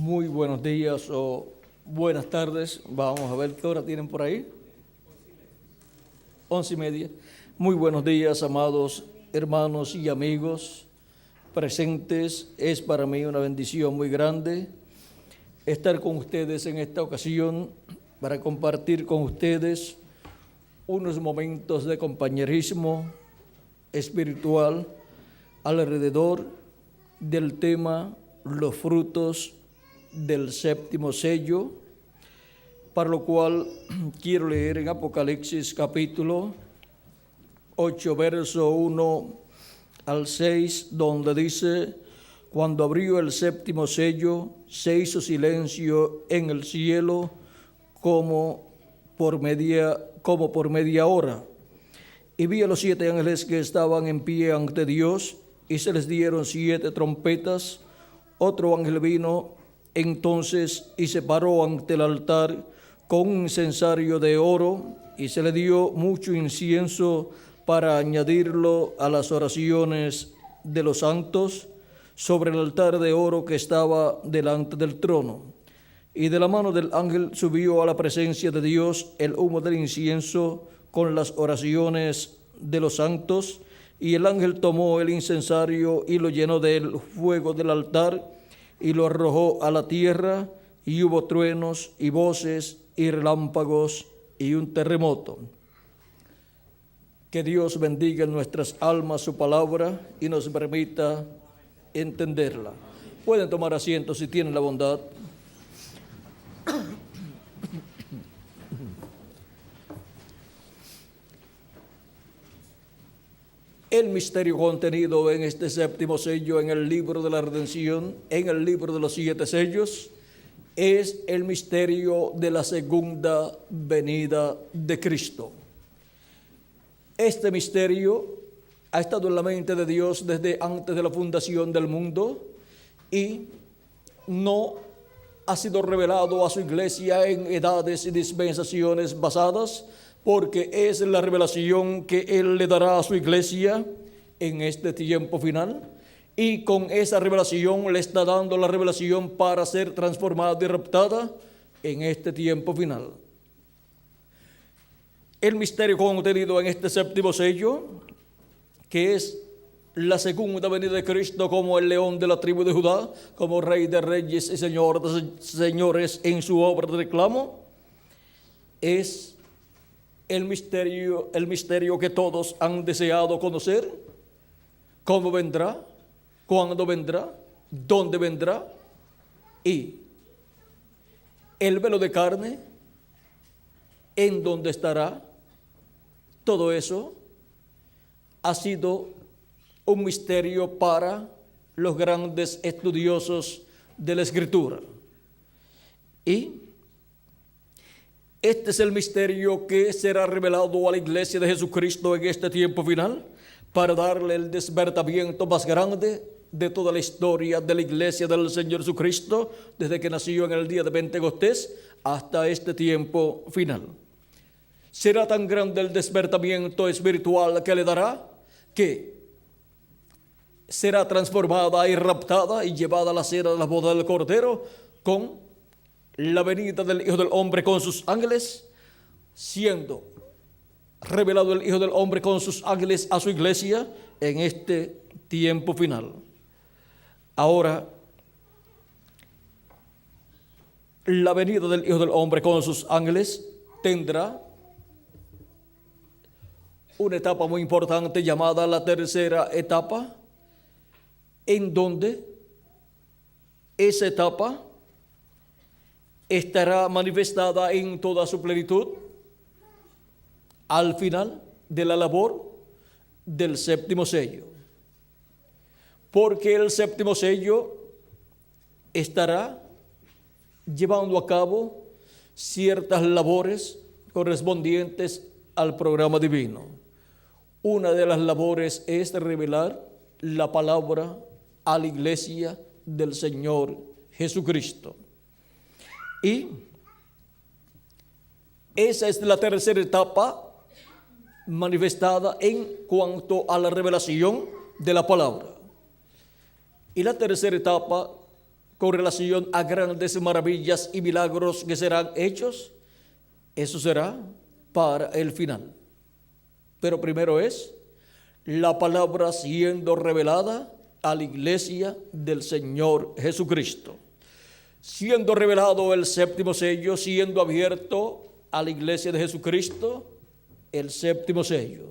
Muy buenos días o buenas tardes. Vamos a ver qué hora tienen por ahí. 11:30. Muy buenos días, amados hermanos y amigos presentes. Es para mí una bendición muy grande estar con ustedes en esta ocasión para compartir con ustedes unos momentos de compañerismo espiritual alrededor del tema los frutos del séptimo sello, para lo cual quiero leer en Apocalipsis capítulo 8, verso 1 al 6, donde dice: cuando abrió el séptimo sello, se hizo silencio en el cielo como por media hora. Y vi a los 7 ángeles que estaban en pie ante Dios, y se les dieron 7 trompetas. Otro ángel vino entonces y se paró ante el altar con un incensario de oro, y se le dio mucho incienso para añadirlo a las oraciones de los santos sobre el altar de oro que estaba delante del trono. Y de la mano del ángel subió a la presencia de Dios el humo del incienso con las oraciones de los santos, y el ángel tomó el incensario y lo llenó del fuego del altar y lo arrojó a la tierra, y hubo truenos y voces y relámpagos y un terremoto. Que Dios bendiga en nuestras almas su palabra y nos permita entenderla. Pueden tomar asiento si tienen la bondad. El misterio contenido en este séptimo sello, en el libro de la redención, en el libro de los 7 sellos, es el misterio de la segunda venida de Cristo. Este misterio ha estado en la mente de Dios desde antes de la fundación del mundo y no ha sido revelado a su iglesia en edades y dispensaciones basadas, porque es la revelación que Él le dará a su iglesia en este tiempo final, y con esa revelación le está dando la revelación para ser transformada y raptada en este tiempo final. El misterio contenido en este séptimo sello, que es la segunda venida de Cristo como el león de la tribu de Judá, como Rey de reyes y Señor de señores en su obra de reclamo, es el misterio que todos han deseado conocer. ¿Cómo vendrá? ¿Cuándo vendrá? ¿Dónde vendrá? Y el velo de carne, ¿en dónde estará? Todo eso ha sido un misterio para los grandes estudiosos de la Escritura. Y este es el misterio que será revelado a la iglesia de Jesucristo en este tiempo final, para darle el despertamiento más grande de toda la historia de la iglesia del Señor Jesucristo, desde que nació en el día de Pentecostés hasta este tiempo final. Será tan grande el despertamiento espiritual que le dará, que será transformada y raptada y llevada a la cena de la boda del Cordero con la venida del Hijo del Hombre con sus ángeles, siendo revelado el Hijo del Hombre con sus ángeles a su iglesia en este tiempo final. Ahora, la venida del Hijo del Hombre con sus ángeles tendrá una etapa muy importante llamada la tercera etapa, en donde esa etapa estará manifestada en toda su plenitud al final de la labor del séptimo sello. Porque el séptimo sello estará llevando a cabo ciertas labores correspondientes al programa divino. Una de las labores es revelar la palabra a la iglesia del Señor Jesucristo. Y esa es la tercera etapa manifestada en cuanto a la revelación de la palabra. Y la tercera etapa con relación a grandes maravillas y milagros que serán hechos, eso será para el final. Pero primero es la palabra siendo revelada a la iglesia del Señor Jesucristo. Siendo revelado el séptimo sello, siendo abierto a la iglesia de Jesucristo, el séptimo sello.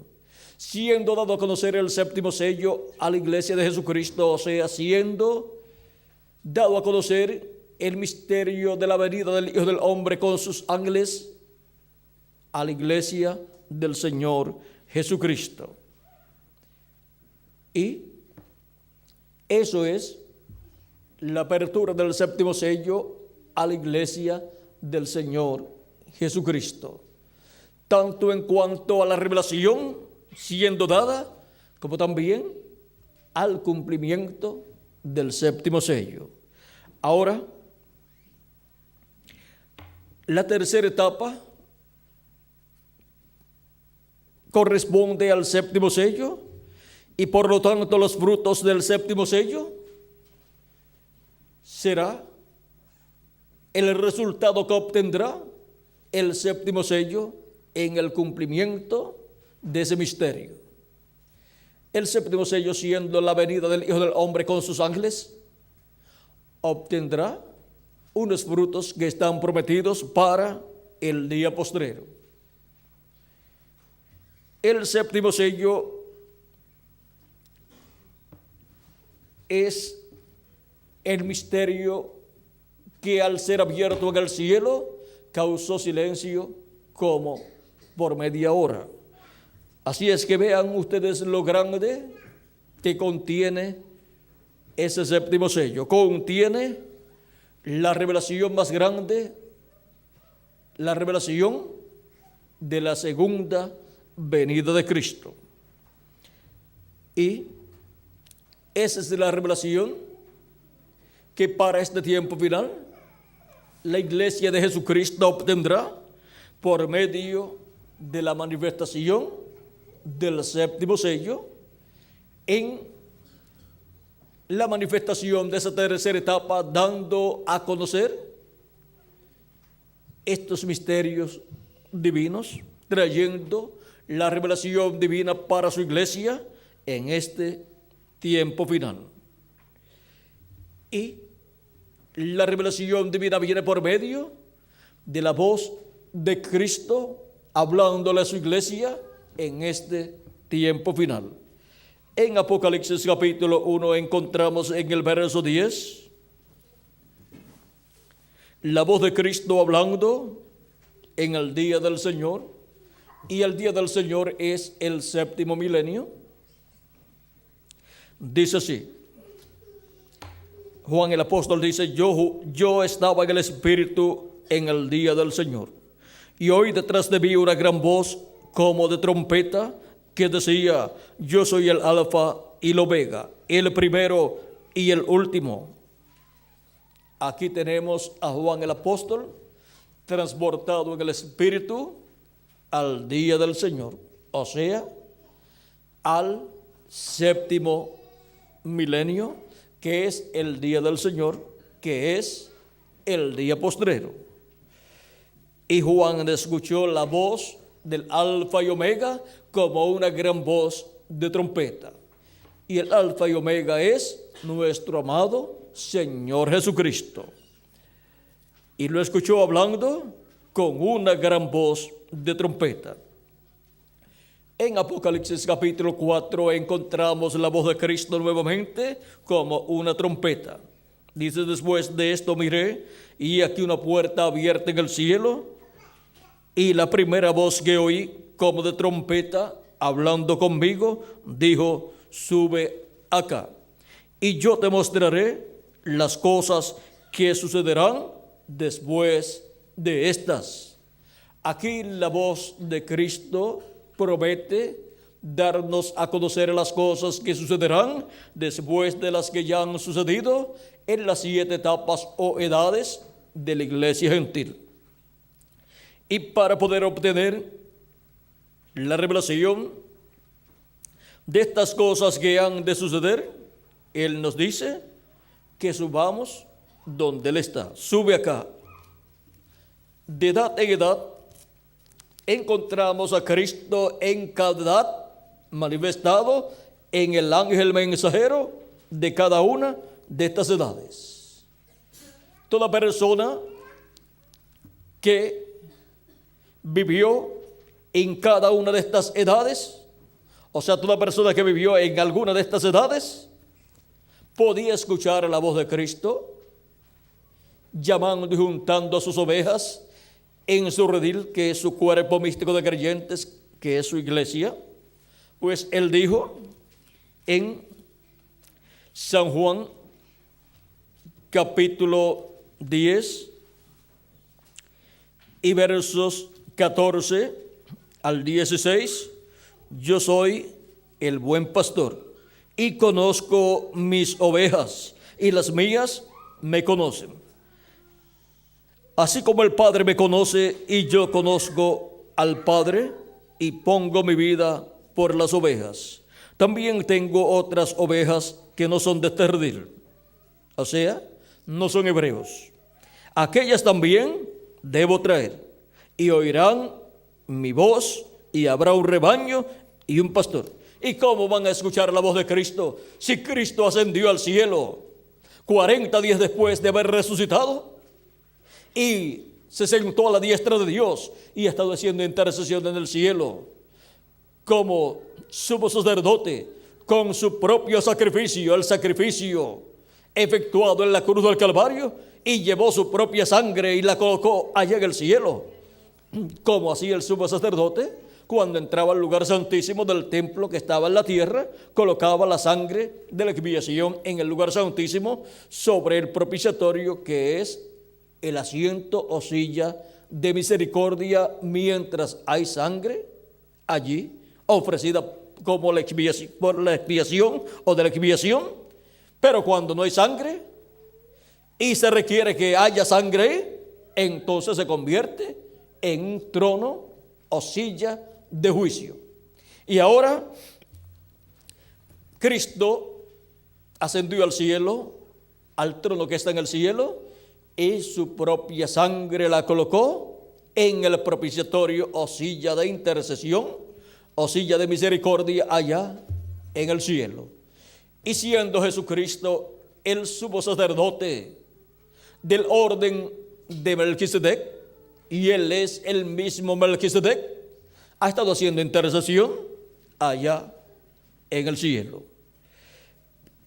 Siendo dado a conocer el séptimo sello a la iglesia de Jesucristo, o sea, siendo dado a conocer el misterio de la venida del Hijo del Hombre con sus ángeles a la iglesia del Señor Jesucristo. Y eso es la apertura del séptimo sello a la iglesia del Señor Jesucristo, tanto en cuanto a la revelación siendo dada, como también al cumplimiento del séptimo sello. Ahora, la tercera etapa corresponde al séptimo sello y por lo tanto los frutos del séptimo sello será el resultado que obtendrá el séptimo sello en el cumplimiento de ese misterio. El séptimo sello, siendo la venida del Hijo del Hombre con sus ángeles, obtendrá unos frutos que están prometidos para el día postrero. El séptimo sello es el misterio que al ser abierto en el cielo causó silencio como por media hora. Así es que vean ustedes lo grande que contiene ese séptimo sello. Contiene la revelación más grande, la revelación de la segunda venida de Cristo. Y esa es la revelación que para este tiempo final la iglesia de Jesucristo obtendrá por medio de la manifestación del séptimo sello en la manifestación de esa tercera etapa, dando a conocer estos misterios divinos, trayendo la revelación divina para su iglesia en este tiempo final. Y la revelación divina viene por medio de la voz de Cristo hablándole a su iglesia en este tiempo final. En Apocalipsis capítulo 1 encontramos en el verso 10 la voz de Cristo hablando en el día del Señor, y el día del Señor es el séptimo milenio. Dice así, Juan el apóstol dice, yo estaba en el Espíritu en el día del Señor, y oí detrás de mí una gran voz como de trompeta que decía, yo soy el Alfa y el Omega, el primero y el último. Aquí tenemos a Juan el apóstol transportado en el Espíritu al día del Señor, o sea, al séptimo milenio, que es el día del Señor, que es el día postrero. Y Juan escuchó la voz del Alfa y Omega como una gran voz de trompeta. Y el Alfa y Omega es nuestro amado Señor Jesucristo. Y lo escuchó hablando con una gran voz de trompeta. En Apocalipsis capítulo 4 encontramos la voz de Cristo nuevamente como una trompeta. Dice, después de esto miré, y aquí una puerta abierta en el cielo, y la primera voz que oí como de trompeta hablando conmigo, dijo, sube acá, y yo te mostraré las cosas que sucederán después de estas. Aquí la voz de Cristo promete darnos a conocer las cosas que sucederán después de las que ya han sucedido en las 7 etapas o edades de la iglesia gentil. Y para poder obtener la revelación de estas cosas que han de suceder, Él nos dice que subamos donde Él está. Sube acá. De edad en edad, encontramos a Cristo en cada edad manifestado en el ángel mensajero de cada una de estas edades. Toda persona que vivió en cada una de estas edades, o sea, toda persona que vivió en alguna de estas edades, podía escuchar la voz de Cristo, llamando y juntando a sus ovejas en su redil, que es su cuerpo místico de creyentes, que es su iglesia. Pues Él dijo en San Juan, capítulo 10, y versos 14 al 16, yo soy el buen pastor y conozco mis ovejas y las mías me conocen. Así como el Padre me conoce y yo conozco al Padre y pongo mi vida por las ovejas. También tengo otras ovejas que no son de este redil, o sea, no son hebreos. Aquellas también debo traer y oirán mi voz y habrá un rebaño y un pastor. ¿Y cómo van a escuchar la voz de Cristo si Cristo ascendió al cielo 40 días después de haber resucitado y se sentó a la diestra de Dios y ha estado haciendo intercesión en el cielo como sumo sacerdote con su propio sacrificio, el sacrificio efectuado en la cruz del Calvario, y llevó su propia sangre y la colocó allá en el cielo? Como hacía el sumo sacerdote cuando entraba al lugar santísimo del templo que estaba en la tierra, colocaba la sangre de la expiación en el lugar santísimo sobre el propiciatorio, que es el asiento o silla de misericordia, mientras hay sangre allí ofrecida como la expiación, por la expiación o de la expiación. Pero cuando no hay sangre y se requiere que haya sangre, entonces se convierte en un trono o silla de juicio. Y ahora Cristo ascendió al cielo, al trono que está en el cielo, y su propia sangre la colocó en el propiciatorio o silla de intercesión o silla de misericordia allá en el cielo. Y siendo Jesucristo el sumo sacerdote del orden de Melquisedec, y Él es el mismo Melquisedec, ha estado haciendo intercesión allá en el cielo.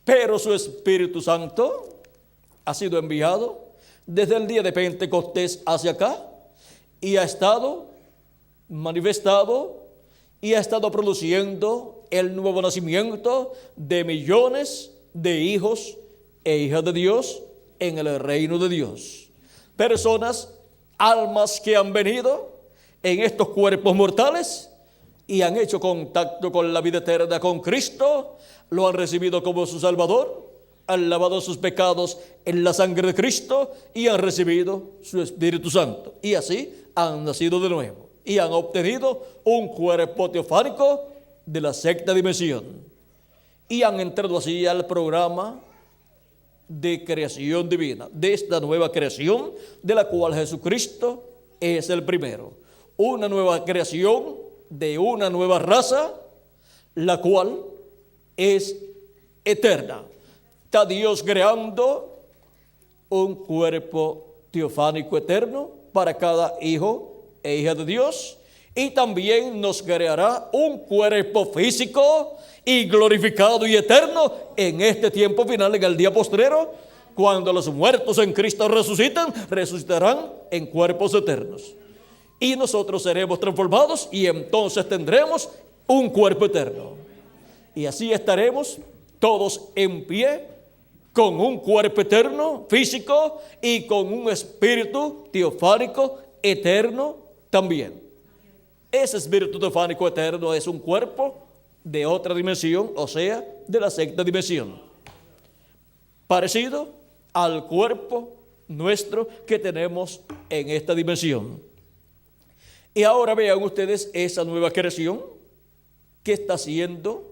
Pero su Espíritu Santo ha sido enviado desde el día de Pentecostés hacia acá y ha estado manifestado y ha estado produciendo el nuevo nacimiento de millones de hijos e hijas de Dios en el reino de Dios. Personas, almas que han venido en estos cuerpos mortales y han hecho contacto con la vida eterna con Cristo, lo han recibido como su Salvador, han lavado sus pecados en la sangre de Cristo y han recibido su Espíritu Santo. Y así han nacido de nuevo y han obtenido un cuerpo teofánico de la sexta dimensión. Y han entrado así al programa de creación divina, de esta nueva creación de la cual Jesucristo es el primero. Una nueva creación de una nueva raza, la cual es eterna. Está Dios creando un cuerpo teofánico eterno para cada hijo e hija de Dios, y también nos creará un cuerpo físico y glorificado y eterno en este tiempo final, en el día postrero, cuando los muertos en Cristo resucitarán en cuerpos eternos. Y nosotros seremos transformados y entonces tendremos un cuerpo eterno. Y así estaremos todos en pie, con un cuerpo eterno, físico, y con un espíritu teofánico eterno también. Ese espíritu teofánico eterno es un cuerpo de otra dimensión, o sea, de la sexta dimensión, parecido al cuerpo nuestro que tenemos en esta dimensión. Y ahora vean ustedes esa nueva creación que está siendo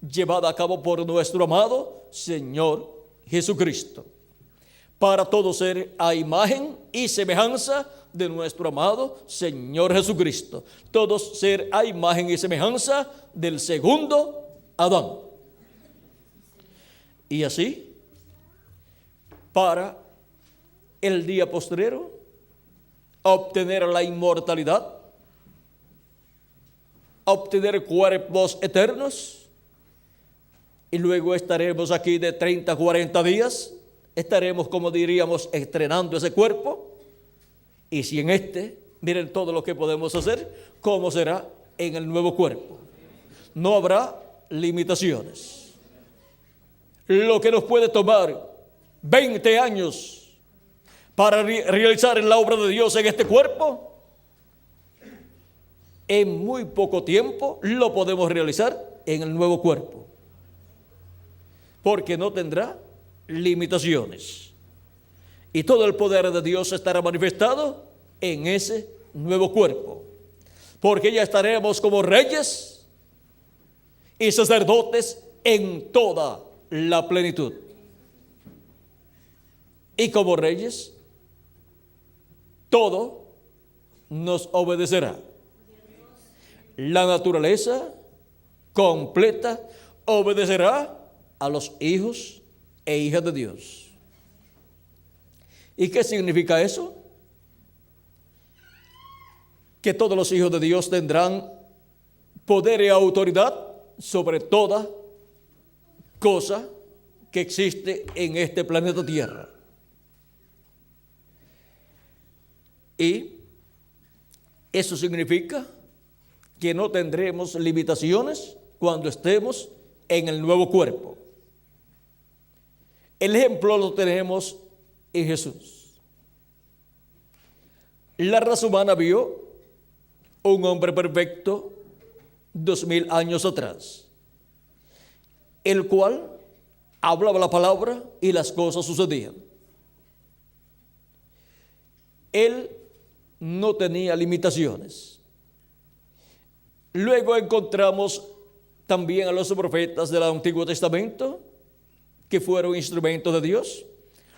llevada a cabo por nuestro amado Señor Jesucristo. para todo ser a imagen y semejanza de nuestro amado Señor Jesucristo. Todos ser a imagen y semejanza del segundo Adán. Y así, para el día postrero, obtener la inmortalidad, obtener cuerpos eternos, y luego estaremos aquí de 30 a 40 días, estaremos, como diríamos, estrenando ese cuerpo. Y si en miren todo lo que podemos hacer, ¿cómo será en el nuevo cuerpo? No habrá limitaciones. Lo que nos puede tomar 20 años para realizar la obra de Dios en este cuerpo, en muy poco tiempo lo podemos realizar en el nuevo cuerpo, porque no tendrá limitaciones. Y todo el poder de Dios estará manifestado en ese nuevo cuerpo, porque ya estaremos como reyes y sacerdotes en toda la plenitud. Y como reyes, todo nos obedecerá. La naturaleza completa obedecerá a los hijos e hijas de Dios. ¿Y qué significa eso? Que todos los hijos de Dios tendrán poder y autoridad sobre toda cosa que existe en este planeta Tierra. Y eso significa que no tendremos limitaciones cuando estemos en el nuevo cuerpo. El ejemplo lo tenemos en Jesús. La raza humana vio un hombre perfecto 2000 años atrás, el cual hablaba la palabra y las cosas sucedían. Él no tenía limitaciones. Luego encontramos también a los profetas del Antiguo Testamento, que fueron instrumentos de Dios,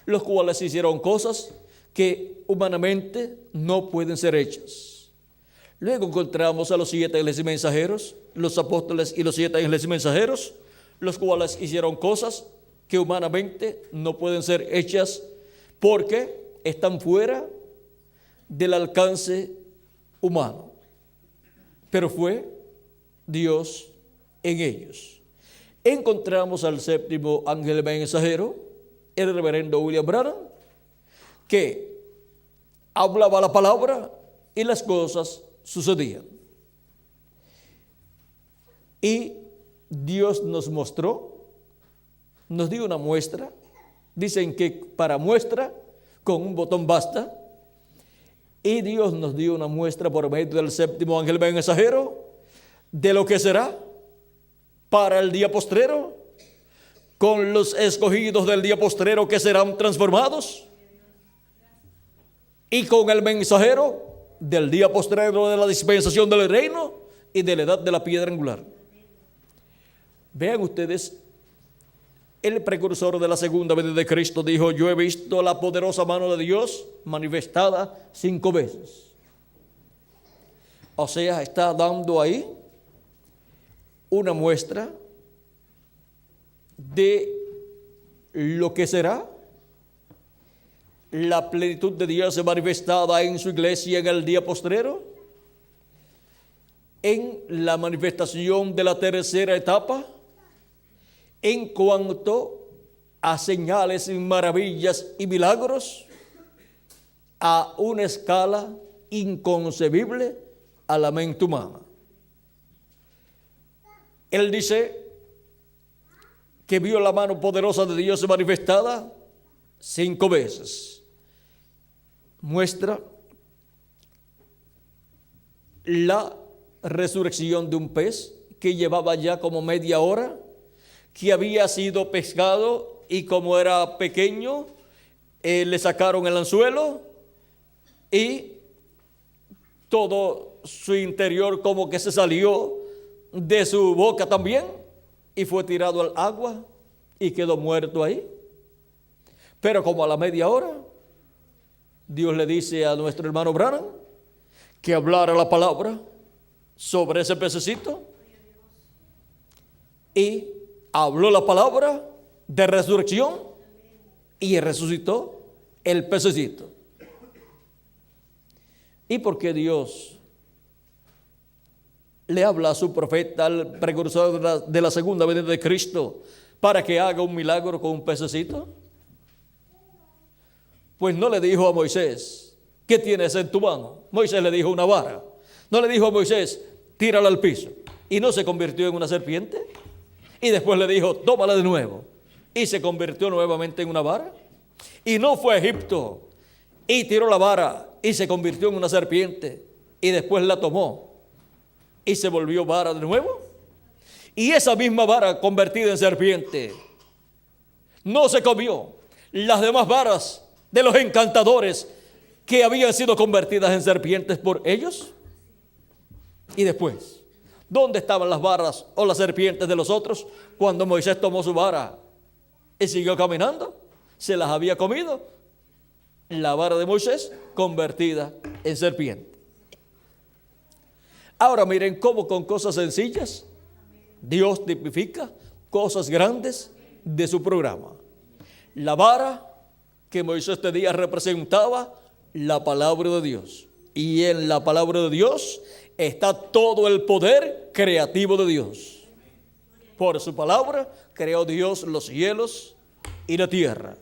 los cuales hicieron cosas que humanamente no pueden ser hechas. Luego encontramos a los 7 ángeles y mensajeros, los apóstoles y los 7 ángeles y mensajeros, los cuales hicieron cosas que humanamente no pueden ser hechas porque están fuera del alcance humano. Pero fue Dios en ellos. Encontramos al 7º ángel mensajero, el reverendo William Branham, que hablaba la palabra y las cosas sucedían. Y Dios nos mostró, nos dio una muestra. Dicen que para muestra con un botón basta. Y Dios nos dio una muestra por medio del 7º ángel mensajero de lo que será para el día postrero, con los escogidos del día postrero que serán transformados, y con el mensajero del día postrero de la dispensación del reino y de la edad de la piedra angular. Vean ustedes, el precursor de la segunda venida de Cristo dijo: yo he visto la poderosa mano de Dios manifestada 5 veces. O sea, está dando ahí una muestra de lo que será la plenitud de Dios manifestada en su iglesia en el día postrero, en la manifestación de la tercera etapa, en cuanto a señales, maravillas y milagros, a una escala inconcebible a la mente humana. Él dice que vio la mano poderosa de Dios manifestada 5 veces. Muestra la resurrección de un pez que llevaba ya como media hora, que había sido pescado y como era pequeño, le sacaron el anzuelo y todo su interior como que se salió de su boca también y fue tirado al agua y quedó muerto ahí. Pero como a la media hora, Dios le dice a nuestro hermano Branham que hablara la palabra sobre ese pececito, y habló la palabra de resurrección y resucitó el pececito. ¿Y por qué Dios le habla a su profeta, al precursor de la segunda venida de Cristo, para que haga un milagro con un pececito? Pues no le dijo a Moisés, ¿qué tienes en tu mano? Moisés le dijo una vara. No le dijo a Moisés, tírala al piso. Y no se convirtió en una serpiente. Y después le dijo, tómala de nuevo. Y se convirtió nuevamente en una vara. Y no fue a Egipto y tiró la vara y se convirtió en una serpiente. Y después la tomó y se volvió vara de nuevo. Y esa misma vara convertida en serpiente no se comió las demás varas de los encantadores que habían sido convertidas en serpientes por ellos. Y después, ¿dónde estaban las varas o las serpientes de los otros cuando Moisés tomó su vara y siguió caminando? Se las había comido la vara de Moisés convertida en serpiente. Ahora miren cómo con cosas sencillas Dios tipifica cosas grandes de su programa. La vara que Moisés tenía representaba la palabra de Dios. Y en la palabra de Dios está todo el poder creativo de Dios. Por su palabra creó Dios los cielos y la tierra.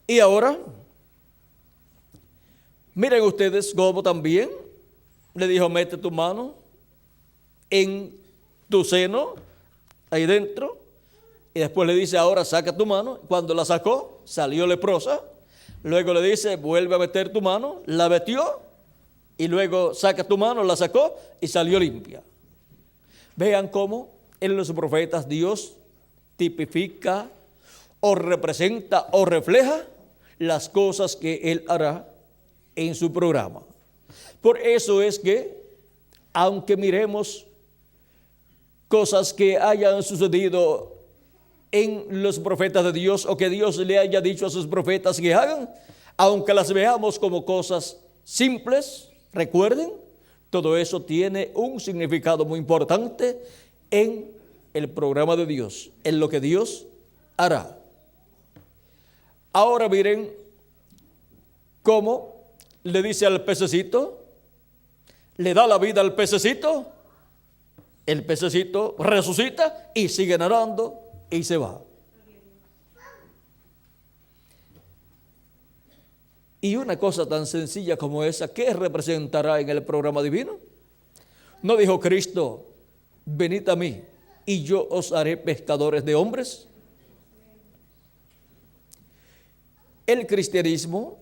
Y ahora, miren ustedes cómo también le dijo, mete tu mano en tu seno, ahí dentro. Y después le dice, ahora saca tu mano. Cuando la sacó, salió leprosa. Luego le dice, vuelve a meter tu mano. La metió. Y luego saca tu mano, la sacó y salió limpia. Vean cómo en los profetas Dios tipifica o representa o refleja las cosas que Él hará en su programa. Por eso es que, aunque miremos cosas que hayan sucedido en los profetas de Dios o que Dios le haya dicho a sus profetas que hagan, aunque las veamos como cosas simples, recuerden, todo eso tiene un significado muy importante en el programa de Dios, en lo que Dios hará. Ahora miren cómo le dice al pececito, le da la vida al pececito, el pececito resucita y sigue nadando y se va. Y una cosa tan sencilla como esa, ¿qué representará en el programa divino? ¿No dijo Cristo, venid a mí y yo os haré pescadores de hombres? El cristianismo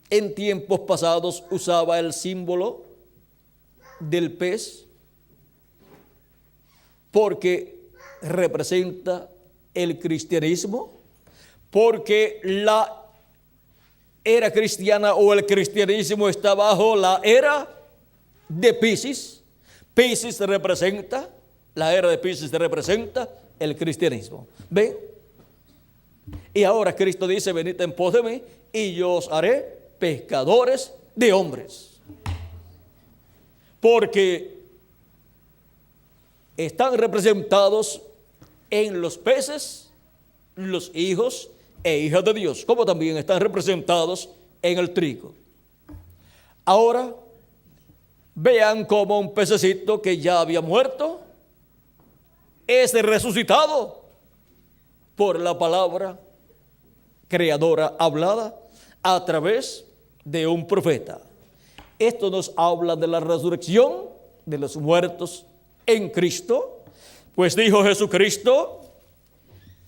en tiempos pasados usaba el símbolo del pez porque representa el cristianismo, porque la era cristiana o el cristianismo está bajo la era de Piscis. Piscis representa, la era de Piscis representa el cristianismo. ¿Ven? Y ahora Cristo dice, venid en pos de mí y yo os haré pescadores de hombres. Porque están representados en los peces, los hijos e hijas de Dios, como también están representados en el trigo. Ahora, vean cómo un pececito que ya había muerto es resucitado por la palabra creadora hablada a través de un profeta. Esto nos habla de la resurrección de los muertos en Cristo, pues dijo Jesucristo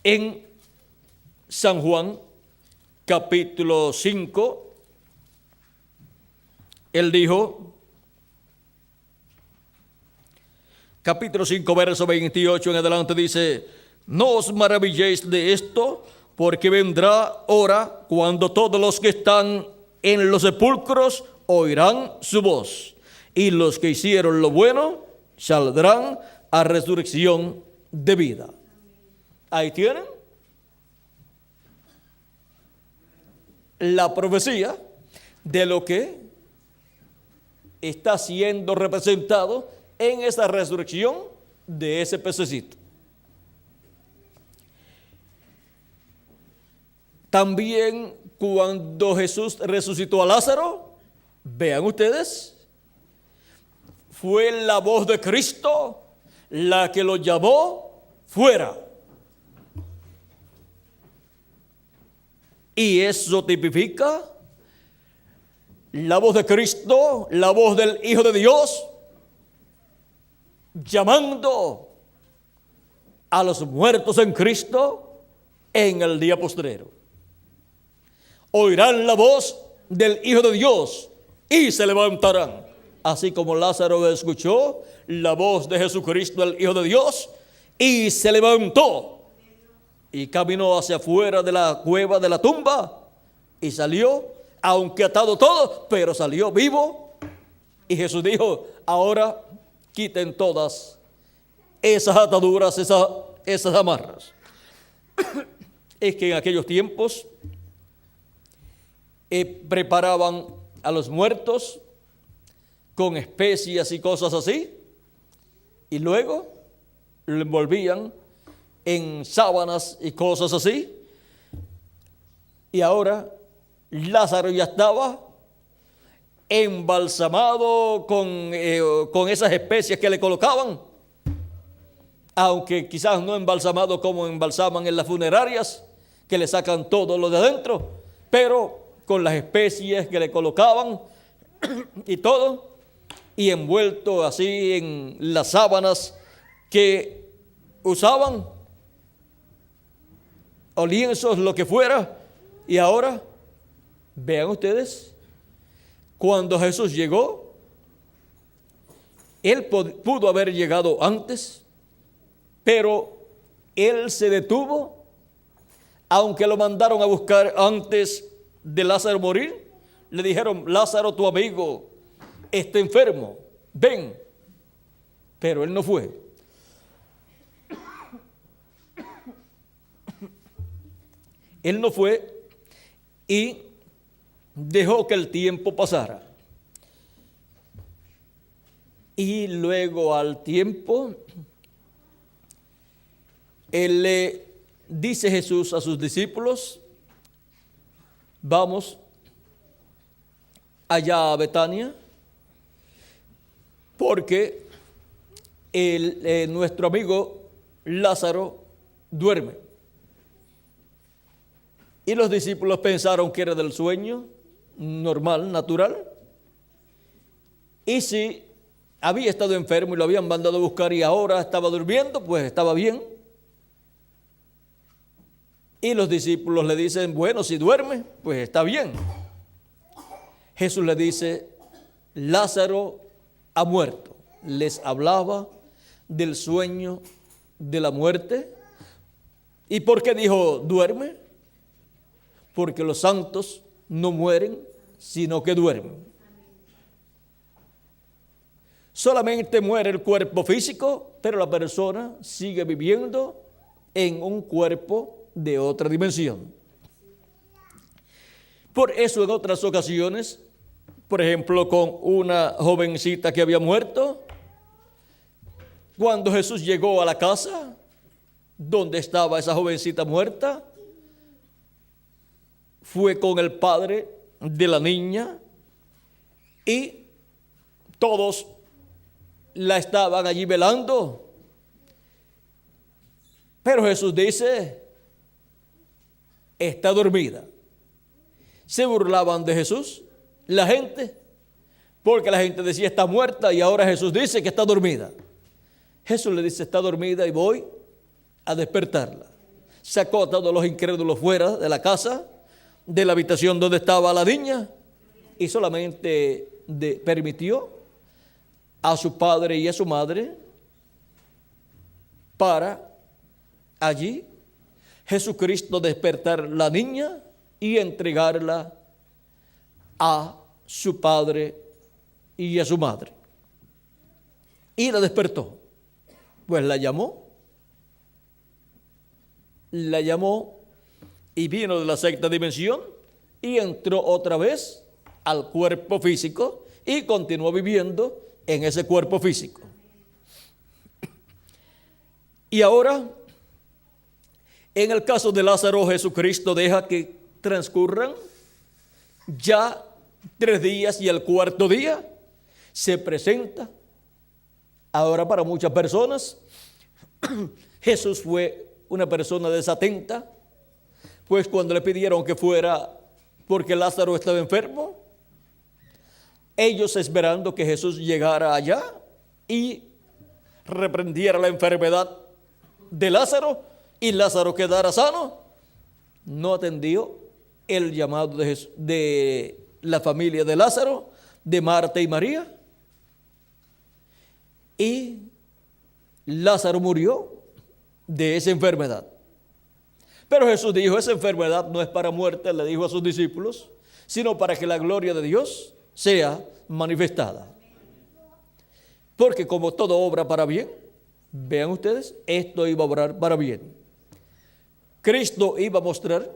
en San Juan capítulo 5, Él dijo, capítulo 5 verso 28 en adelante dice, no os maravilléis de esto, porque vendrá hora cuando todos los que están en los sepulcros oirán su voz, y los que hicieron lo bueno saldrán a resurrección de vida. Ahí tienen. la profecía de lo que está siendo representado en esa resurrección de ese pececito. También cuando Jesús resucitó a Lázaro, vean ustedes, fue la voz de Cristo la que lo llamó fuera. Y eso tipifica la voz de Cristo, la voz del Hijo de Dios, llamando a los muertos en Cristo en el día postrero. Oirán la voz del Hijo de Dios y se levantarán. Así como Lázaro escuchó la voz de Jesucristo, el Hijo de Dios, y se levantó y caminó hacia afuera de la cueva, de la tumba, y salió, aunque atado todo, pero salió vivo. Y Jesús dijo: ahora quiten todas esas ataduras, esas amarras. Es que en aquellos tiempos preparaban a los muertos con especias y cosas así, y luego lo envolvían en sábanas y cosas así. Y ahora Lázaro ya estaba embalsamado con esas especias que le colocaban, aunque quizás no embalsamado como embalsaman en las funerarias, que le sacan todo lo de adentro, pero con las especies que le colocaban y todo, y envuelto así en las sábanas que usaban, o lienzos, lo que fuera. Y ahora, vean ustedes, cuando Jesús llegó, Él pudo haber llegado antes, pero Él se detuvo, aunque lo mandaron a buscar antes de Lázaro morir. Le dijeron: Lázaro, tu amigo, está enfermo, ven. Pero Él no fue. Él no fue y dejó que el tiempo pasara. Y luego, al tiempo, Él le dice Jesús a sus discípulos: vamos allá a Betania, porque nuestro amigo Lázaro duerme. Y los discípulos pensaron que era del sueño normal, natural. Y si había estado enfermo y lo habían mandado a buscar y ahora estaba durmiendo, pues estaba bien. Y los discípulos le dicen: bueno, si duerme, pues está bien. Jesús le dice: Lázaro ha muerto. Les hablaba del sueño de la muerte. ¿Y por qué dijo duerme? Porque los santos no mueren, sino que duermen. Solamente muere el cuerpo físico, pero la persona sigue viviendo en un cuerpo de otra dimensión. Por eso, en otras ocasiones, por ejemplo, con una jovencita que había muerto, cuando Jesús llegó a la casa donde estaba esa jovencita muerta, fue con el padre de la niña y todos la estaban allí velando. Pero Jesús dice: está dormida. Se burlaban de Jesús la gente, porque la gente decía: está muerta, y ahora Jesús dice que está dormida. Jesús le dice: está dormida y voy a despertarla. Sacó a todos los incrédulos fuera de la casa, de la habitación donde estaba la niña, y solamente permitió a su padre y a su madre para allí Jesucristo despertar la niña y entregarla a su padre y a su madre. Y la despertó. Pues la llamó y vino de la sexta dimensión y entró otra vez al cuerpo físico y continuó viviendo en ese cuerpo físico. Y ahora, en el caso de Lázaro, Jesucristo deja que transcurran ya 3 días y el cuarto día se presenta. Ahora, para muchas personas, Jesús fue una persona desatenta, pues cuando le pidieron que fuera porque Lázaro estaba enfermo, ellos esperando que Jesús llegara allá y reprendiera la enfermedad de Lázaro y Lázaro quedara sano, no atendió el llamado de la familia de Lázaro, de Marta y María, y Lázaro murió de esa enfermedad. Pero Jesús dijo, esa enfermedad no es para muerte, le dijo a sus discípulos, sino para que la gloria de Dios sea manifestada. Porque como todo obra para bien, vean ustedes, esto iba a obrar para bien. Cristo iba a mostrar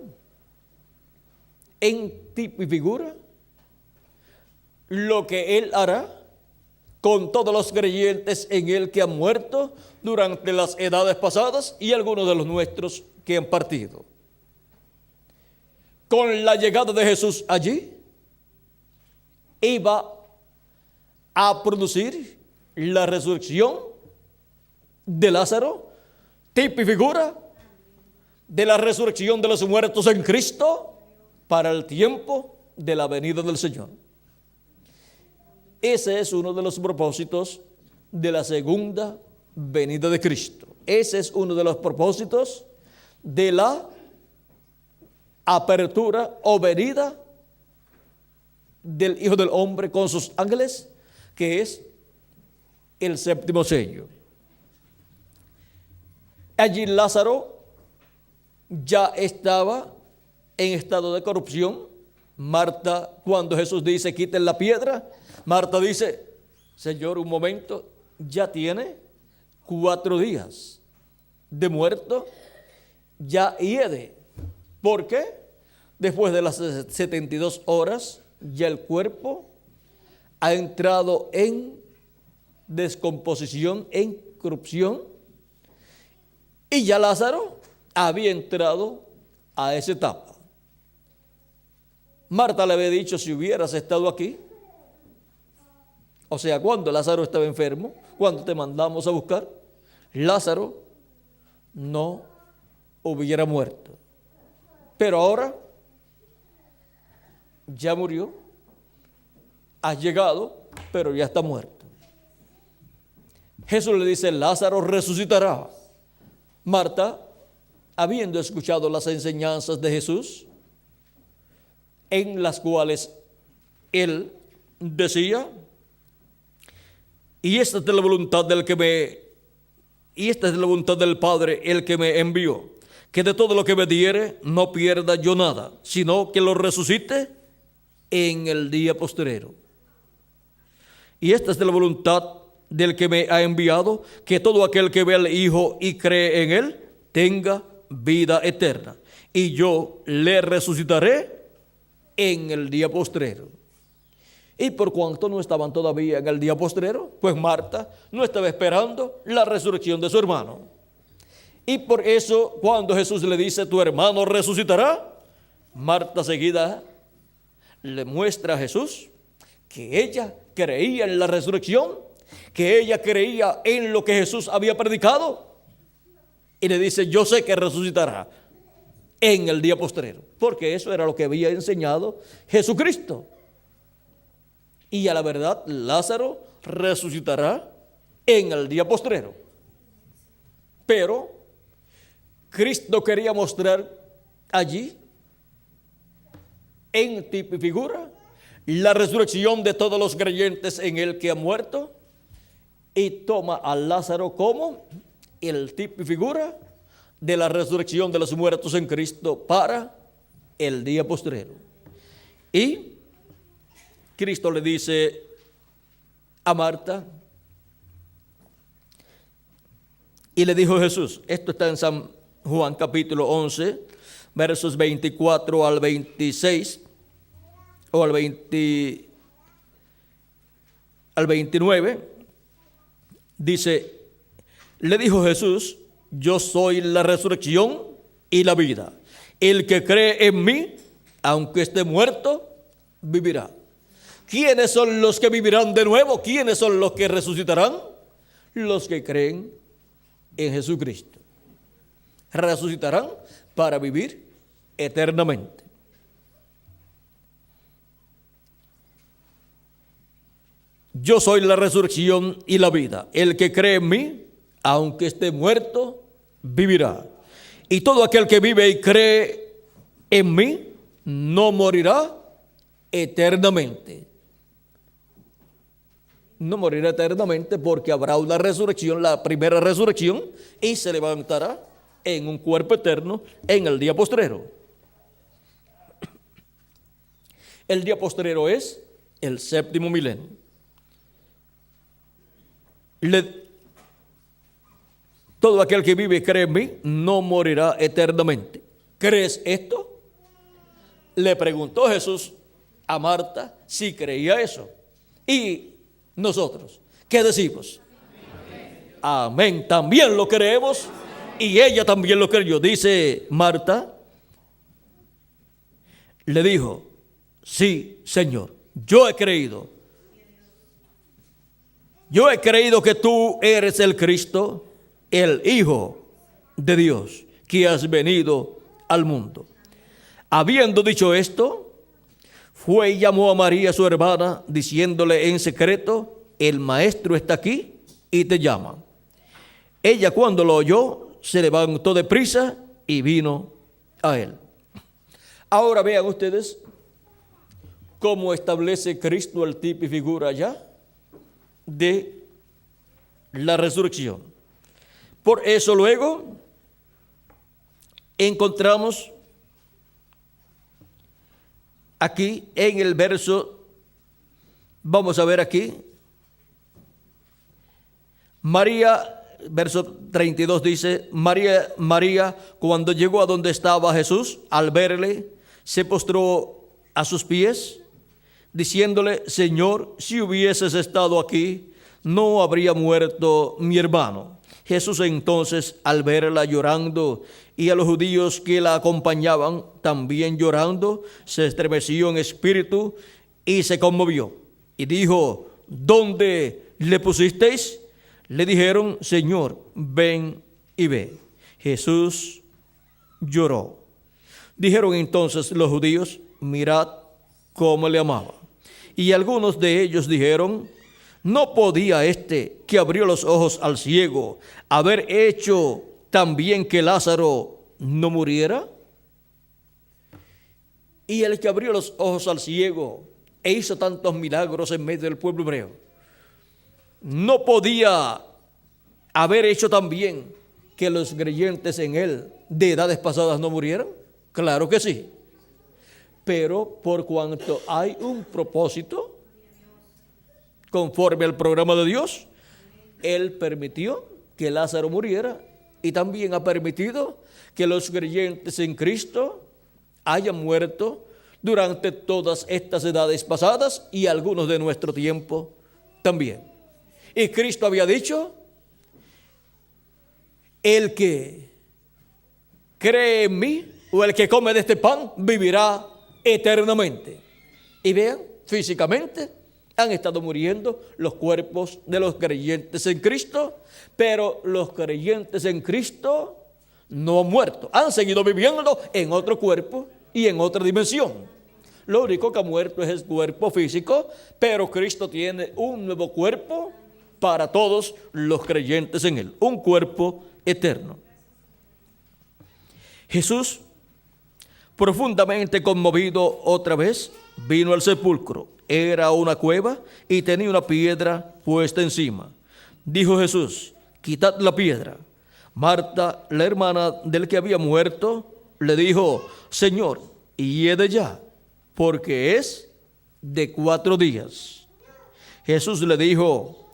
en tipo y figura lo que Él hará con todos los creyentes en Él que han muerto durante las edades pasadas y algunos de los nuestros que han partido. Con la llegada de Jesús allí, iba a producir la resurrección de Lázaro, tipo y figura de la resurrección de los muertos en Cristo para el tiempo de la venida del Señor. Ese es uno de los propósitos de la segunda venida de Cristo. Ese es uno de los propósitos de la apertura o venida del Hijo del Hombre con sus ángeles, que es el séptimo sello. Allí Lázaro ya estaba en estado de corrupción. Marta, cuando Jesús dice quiten la piedra, Marta dice, Señor, un momento, ya tiene 4 días de muerto, ya hiede. ¿Por qué? Después de las 72 horas, ya el cuerpo ha entrado en descomposición, en corrupción, y ya Lázaro había entrado a esa etapa. Marta le había dicho, si hubieras estado aquí, o sea, cuando Lázaro estaba enfermo, cuando te mandamos a buscar, Lázaro no hubiera muerto. Pero ahora ya murió, ha llegado, pero ya está muerto. Jesús le dice, Lázaro resucitará. Marta, habiendo escuchado las enseñanzas de Jesús, en las cuales él decía, y esta es la voluntad del Padre, el que me envió, que de todo lo que me diere no pierda yo nada, sino que lo resucite en el día postrero. Y esta es la voluntad del que me ha enviado, que todo aquel que ve al Hijo y cree en Él, tenga vida eterna. Y yo le resucitaré en el día postrero. Y por cuanto no estaban todavía en el día postrero, pues Marta no estaba esperando la resurrección de su hermano. Y por eso cuando Jesús le dice, tu hermano resucitará, Marta seguida le muestra a Jesús que ella creía en la resurrección, que ella creía en lo que Jesús había predicado, y le dice, yo sé que resucitará en el día postrero, porque eso era lo que había enseñado Jesucristo. Y a la verdad, Lázaro resucitará en el día postrero. Pero Cristo quería mostrar allí, en tipo y figura, la resurrección de todos los creyentes en el que ha muerto, y toma a Lázaro como el tipo y figura de la resurrección de los muertos en Cristo para el día postrero. Y Cristo le dice a Marta, y le dijo Jesús, esto está en San Juan capítulo 11, versos 24 al 26, o al 29, dice, le dijo Jesús, yo soy la resurrección y la vida. El que cree en mí, aunque esté muerto, vivirá. ¿Quiénes son los que vivirán de nuevo? ¿Quiénes son los que resucitarán? Los que creen en Jesucristo. Resucitarán para vivir eternamente. Yo soy la resurrección y la vida. El que cree en mí, aunque esté muerto, vivirá. Y todo aquel que vive y cree en mí, no morirá eternamente. No morirá eternamente porque habrá una resurrección, la primera resurrección, y se levantará en un cuerpo eterno en el día postrero. El día postrero es el séptimo milenio. Todo aquel que vive y cree en mí no morirá eternamente. ¿Crees esto? Le preguntó Jesús a Marta si creía eso. Y nosotros, ¿qué decimos? Amén. Amén. También lo creemos y ella también lo creyó. Dice Marta, le dijo, sí, Señor, yo he creído. Yo he creído que tú eres el Cristo, el Hijo de Dios, que has venido al mundo. Habiendo dicho esto, fue y llamó a María, su hermana, diciéndole en secreto, el Maestro está aquí y te llama. Ella, cuando lo oyó, se levantó de prisa y vino a él. Ahora vean ustedes cómo establece Cristo el tipo y figura ya de la resurrección. Por eso luego encontramos aquí en el verso, vamos a ver aquí, María, verso 32 dice, María, cuando llegó a donde estaba Jesús, al verle, se postró a sus pies, diciéndole, Señor, si hubieses estado aquí, no habría muerto mi hermano. Jesús entonces, al verla llorando, y a los judíos que la acompañaban también llorando, se estremeció en espíritu y se conmovió. Y dijo, ¿dónde le pusisteis? Le dijeron, Señor, ven y ve. Jesús lloró. Dijeron entonces los judíos, mirad cómo le amaba. Y algunos de ellos dijeron, ¿no podía este que abrió los ojos al ciego haber hecho también que Lázaro no muriera? Y el que abrió los ojos al ciego e hizo tantos milagros en medio del pueblo hebreo, ¿no podía haber hecho también que los creyentes en él de edades pasadas no murieran? Claro que sí. Pero por cuanto hay un propósito, conforme al programa de Dios, Él permitió que Lázaro muriera y también ha permitido que los creyentes en Cristo hayan muerto durante todas estas edades pasadas y algunos de nuestro tiempo también. Y Cristo había dicho, el que cree en mí o el que come de este pan vivirá eternamente. Y vean, físicamente han estado muriendo los cuerpos de los creyentes en Cristo, pero los creyentes en Cristo no han muerto, han seguido viviendo en otro cuerpo y en otra dimensión. Lo único que ha muerto es el cuerpo físico, pero Cristo tiene un nuevo cuerpo para todos los creyentes en Él, un cuerpo eterno. Jesús, profundamente conmovido otra vez, vino al sepulcro. Era una cueva y tenía una piedra puesta encima. Dijo Jesús, quitad la piedra. Marta, la hermana del que había muerto, le dijo, Señor, hiede ya, porque es de 4 días. Jesús le dijo,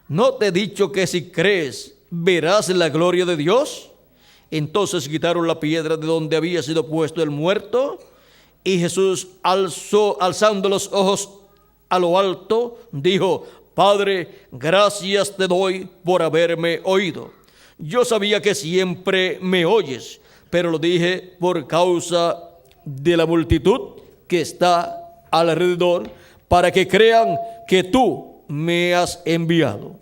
¿no te he dicho que si crees verás la gloria de Dios? Entonces quitaron la piedra de donde había sido puesto el muerto, Y Jesús alzando los ojos a lo alto, dijo: Padre, gracias te doy por haberme oído. Yo sabía que siempre me oyes, pero lo dije por causa de la multitud que está alrededor, para que crean que tú me has enviado.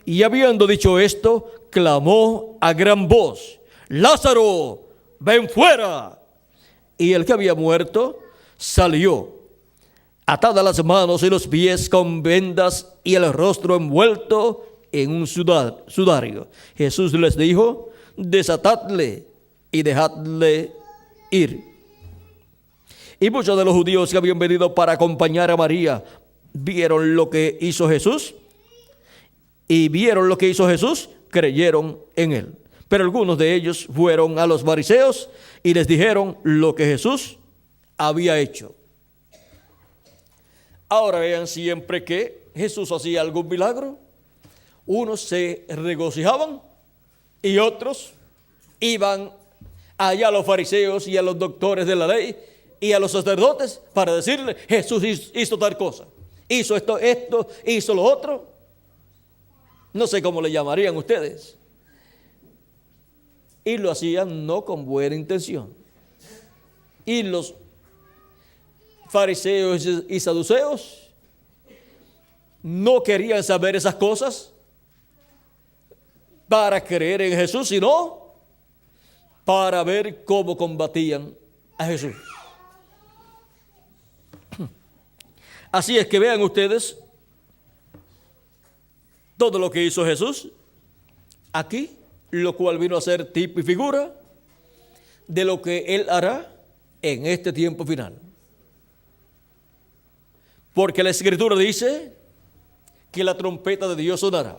Y habiendo dicho esto, clamó a gran voz: Lázaro, ven fuera. Y el que había muerto salió, atadas las manos y los pies con vendas y el rostro envuelto en un sudario. Jesús les dijo: desatadle y dejadle ir. Y muchos de los judíos que habían venido para acompañar a María vieron lo que hizo Jesús, y vieron lo que hizo Jesús, creyeron en él. Pero algunos de ellos fueron a los fariseos y les dijeron lo que Jesús había hecho. Ahora vean, siempre que Jesús hacía algún milagro, unos se regocijaban y otros iban allá a los fariseos y a los doctores de la ley y a los sacerdotes para decirle: Jesús hizo tal cosa, hizo esto, hizo lo otro. No sé cómo le llamarían ustedes. Y lo hacían no con buena intención. Y los fariseos y saduceos no querían saber esas cosas para creer en Jesús, sino para ver cómo combatían a Jesús. Así es que vean ustedes todo lo que hizo Jesús aquí, lo cual vino a ser tipo y figura de lo que Él hará en este tiempo final. Porque la Escritura dice que la trompeta de Dios sonará,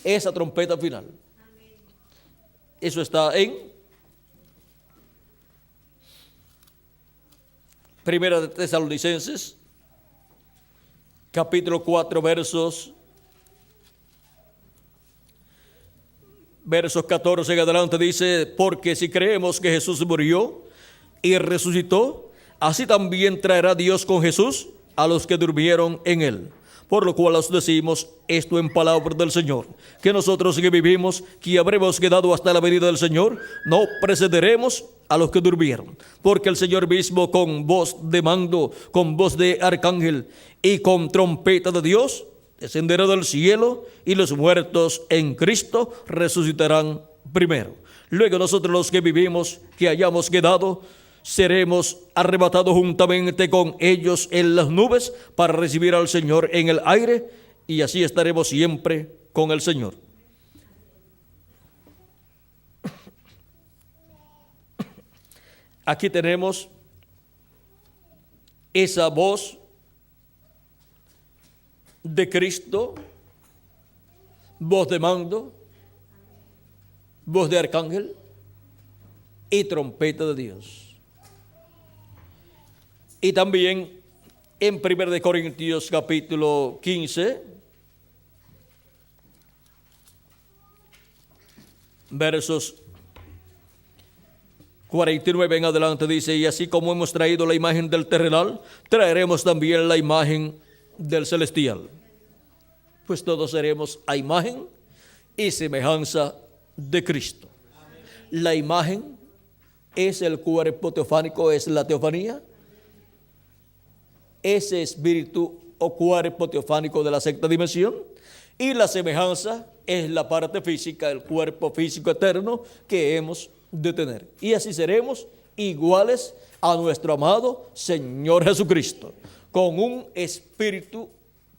esa trompeta final. Eso está en Primera de Tesalonicenses, capítulo 4, versos 14 en adelante. Dice: porque si creemos que Jesús murió y resucitó, así también traerá Dios con Jesús a los que durmieron en él. Por lo cual os decimos esto en palabra del Señor, que nosotros que vivimos, que habremos quedado hasta la venida del Señor, no precederemos a los que durmieron. Porque el Señor mismo, con voz de mando, con voz de arcángel y con trompeta de Dios, descenderá del cielo, y los muertos en Cristo resucitarán primero. Luego nosotros los que vivimos, que hayamos quedado, seremos arrebatados juntamente con ellos en las nubes para recibir al Señor en el aire, y así estaremos siempre con el Señor. Aquí tenemos esa voz de Cristo, voz de mando, voz de arcángel y trompeta de Dios. Y también en 1 Corintios capítulo 15, versos 49 en adelante, dice: y así como hemos traído la imagen del terrenal, traeremos también la imagen del celestial. Pues todos seremos a imagen y semejanza de Cristo. La imagen es el cuerpo teofánico, es la teofanía. Ese espíritu o cuerpo teofánico de la sexta dimensión. Y la semejanza es la parte física, el cuerpo físico eterno que hemos de tener. Y así seremos iguales a nuestro amado Señor Jesucristo, con un espíritu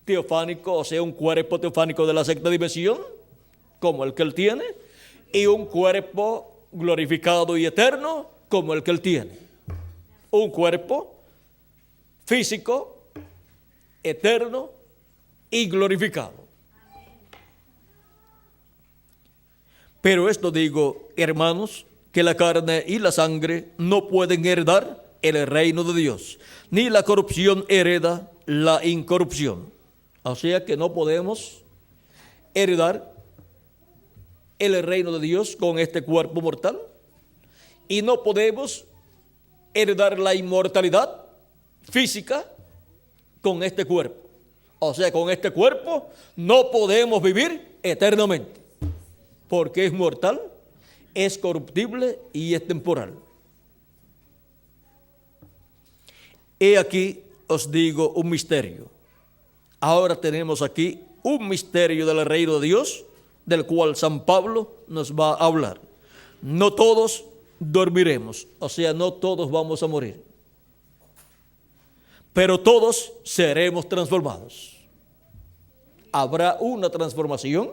teofánico, o sea, un cuerpo teofánico de la sexta dimensión, como el que Él tiene, y un cuerpo glorificado y eterno, como el que Él tiene. Un cuerpo físico, eterno y glorificado. Pero esto digo, hermanos, que la carne y la sangre no pueden heredar el reino de Dios, ni la corrupción hereda la incorrupción. O sea que no podemos heredar el reino de Dios con este cuerpo mortal, y no podemos heredar la inmortalidad física con este cuerpo. O sea, con este cuerpo no podemos vivir eternamente, porque es mortal, es corruptible y es temporal. He aquí os digo un misterio. Ahora tenemos aquí un misterio del reino de Dios, del cual San Pablo nos va a hablar. No todos dormiremos, o sea, no todos vamos a morir, pero todos seremos transformados. Habrá una transformación,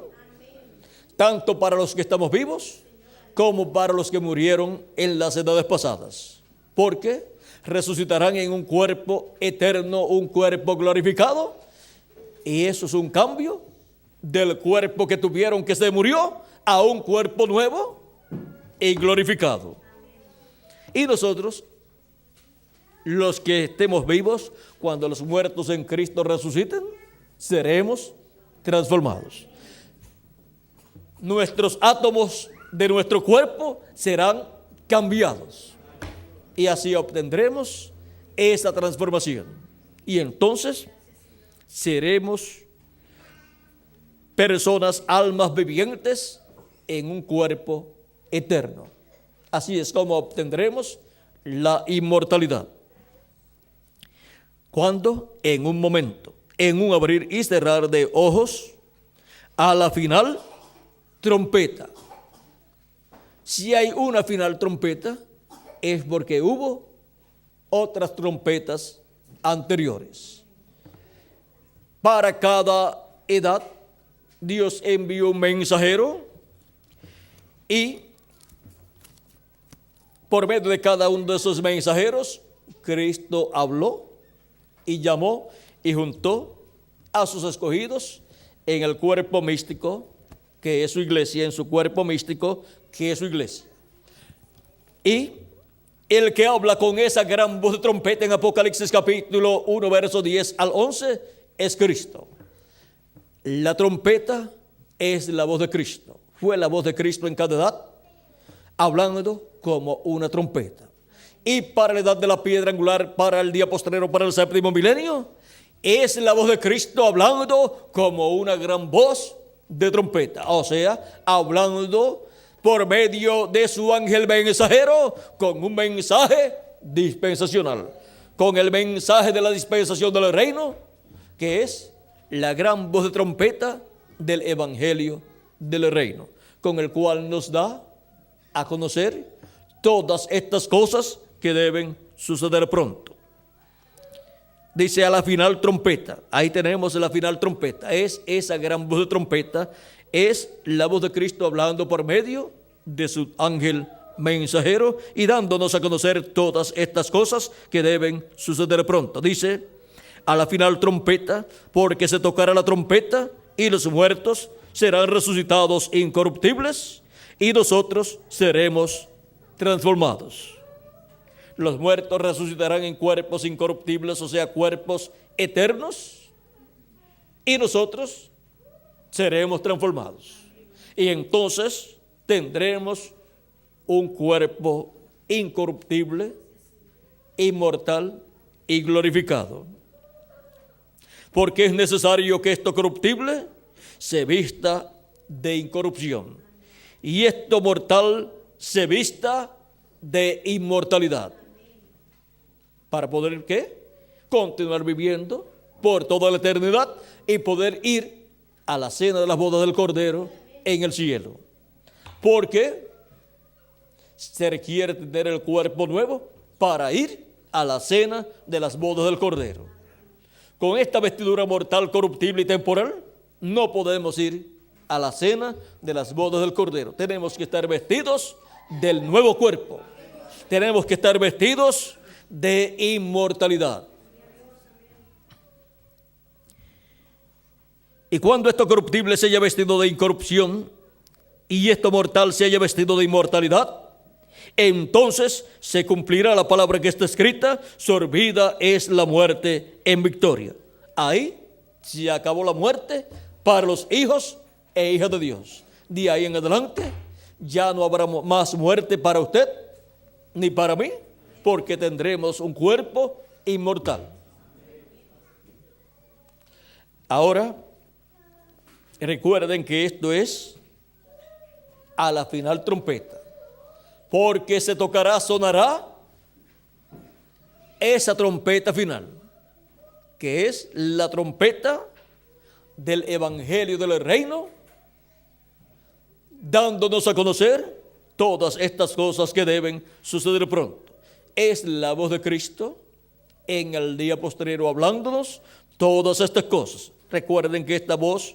tanto para los que estamos vivos, como para los que murieron en las edades pasadas, porque resucitarán en un cuerpo eterno, un cuerpo glorificado, y eso es un cambio del cuerpo que tuvieron que se murió a un cuerpo nuevo y glorificado. Y nosotros, los que estemos vivos, cuando los muertos en Cristo resuciten, seremos transformados. Nuestros átomos de nuestro cuerpo serán cambiados y así obtendremos esa transformación. Y entonces seremos personas, almas vivientes en un cuerpo eterno. Así es como obtendremos la inmortalidad. Cuando en un momento, en un abrir y cerrar de ojos, a la final trompeta. Si hay una final trompeta, es porque hubo otras trompetas anteriores. Para cada edad, Dios envió un mensajero y por medio de cada uno de esos mensajeros, Cristo habló y llamó y juntó a sus escogidos en el cuerpo místico, que es su iglesia, en su cuerpo místico, que es su iglesia. Y el que habla con esa gran voz de trompeta en Apocalipsis capítulo 1, verso 10 al 11, es Cristo. La trompeta es la voz de Cristo. Fue la voz de Cristo en cada edad, hablando como una trompeta. Y para la edad de la piedra angular, para el día postrero, para el séptimo milenio, es la voz de Cristo hablando como una gran voz de trompeta. O sea, hablando por medio de su ángel mensajero con un mensaje dispensacional, con el mensaje de la dispensación del reino, que es la gran voz de trompeta del evangelio del reino, con el cual nos da a conocer todas estas cosas que deben suceder pronto. Dice a la final trompeta, ahí tenemos la final trompeta, es esa gran voz de trompeta, es la voz de Cristo hablando por medio de su ángel mensajero y dándonos a conocer todas estas cosas que deben suceder pronto. Dice a la final trompeta, porque se tocará la trompeta y los muertos serán resucitados incorruptibles y nosotros seremos transformados. Los muertos resucitarán en cuerpos incorruptibles, o sea, cuerpos eternos, y nosotros seremos transformados. Y entonces tendremos un cuerpo incorruptible, inmortal y glorificado. Porque es necesario que esto corruptible se vista de incorrupción y esto mortal se vista de inmortalidad. Para poder, ¿qué? Continuar viviendo por toda la eternidad y poder ir a la cena de las bodas del Cordero en el cielo. Porque se requiere tener el cuerpo nuevo para ir a la cena de las bodas del Cordero. Con esta vestidura mortal, corruptible y temporal, no podemos ir a la cena de las bodas del Cordero. Tenemos que estar vestidos del nuevo cuerpo. Tenemos que estar vestidos de inmortalidad. Y cuando esto corruptible se haya vestido de incorrupción y esto mortal se haya vestido de inmortalidad, entonces se cumplirá la palabra que está escrita: sorbida es la muerte en victoria. Ahí se acabó la muerte para los hijos e hijas de Dios. De ahí en adelante ya no habrá más muerte para usted ni para mí, porque tendremos un cuerpo inmortal. Ahora, recuerden que esto es a la final trompeta, porque se tocará, sonará esa trompeta final, que es la trompeta del Evangelio del Reino, dándonos a conocer todas estas cosas que deben suceder pronto. Es la voz de Cristo en el día postrero hablándonos todas estas cosas. Recuerden que esta voz,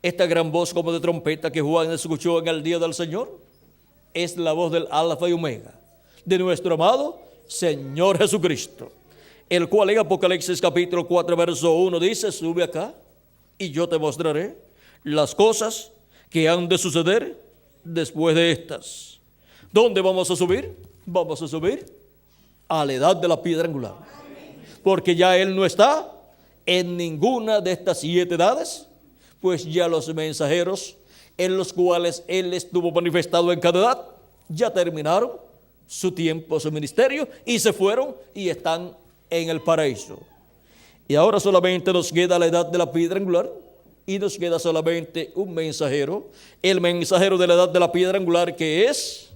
esta gran voz como de trompeta que Juan escuchó en el día del Señor, es la voz del Alfa y Omega, de nuestro amado Señor Jesucristo, el cual en Apocalipsis capítulo 4 verso 1 dice: sube acá y yo te mostraré las cosas que han de suceder después de estas. ¿Dónde vamos a subir? Vamos a subir a la edad de la piedra angular, porque ya Él no está en ninguna de estas 7 edades, pues ya los mensajeros en los cuales Él estuvo manifestado en cada edad, ya terminaron su tiempo, su ministerio, y se fueron y están en el paraíso. Y ahora solamente nos queda la edad de la piedra angular, y nos queda solamente un mensajero, el mensajero de la edad de la piedra angular, que es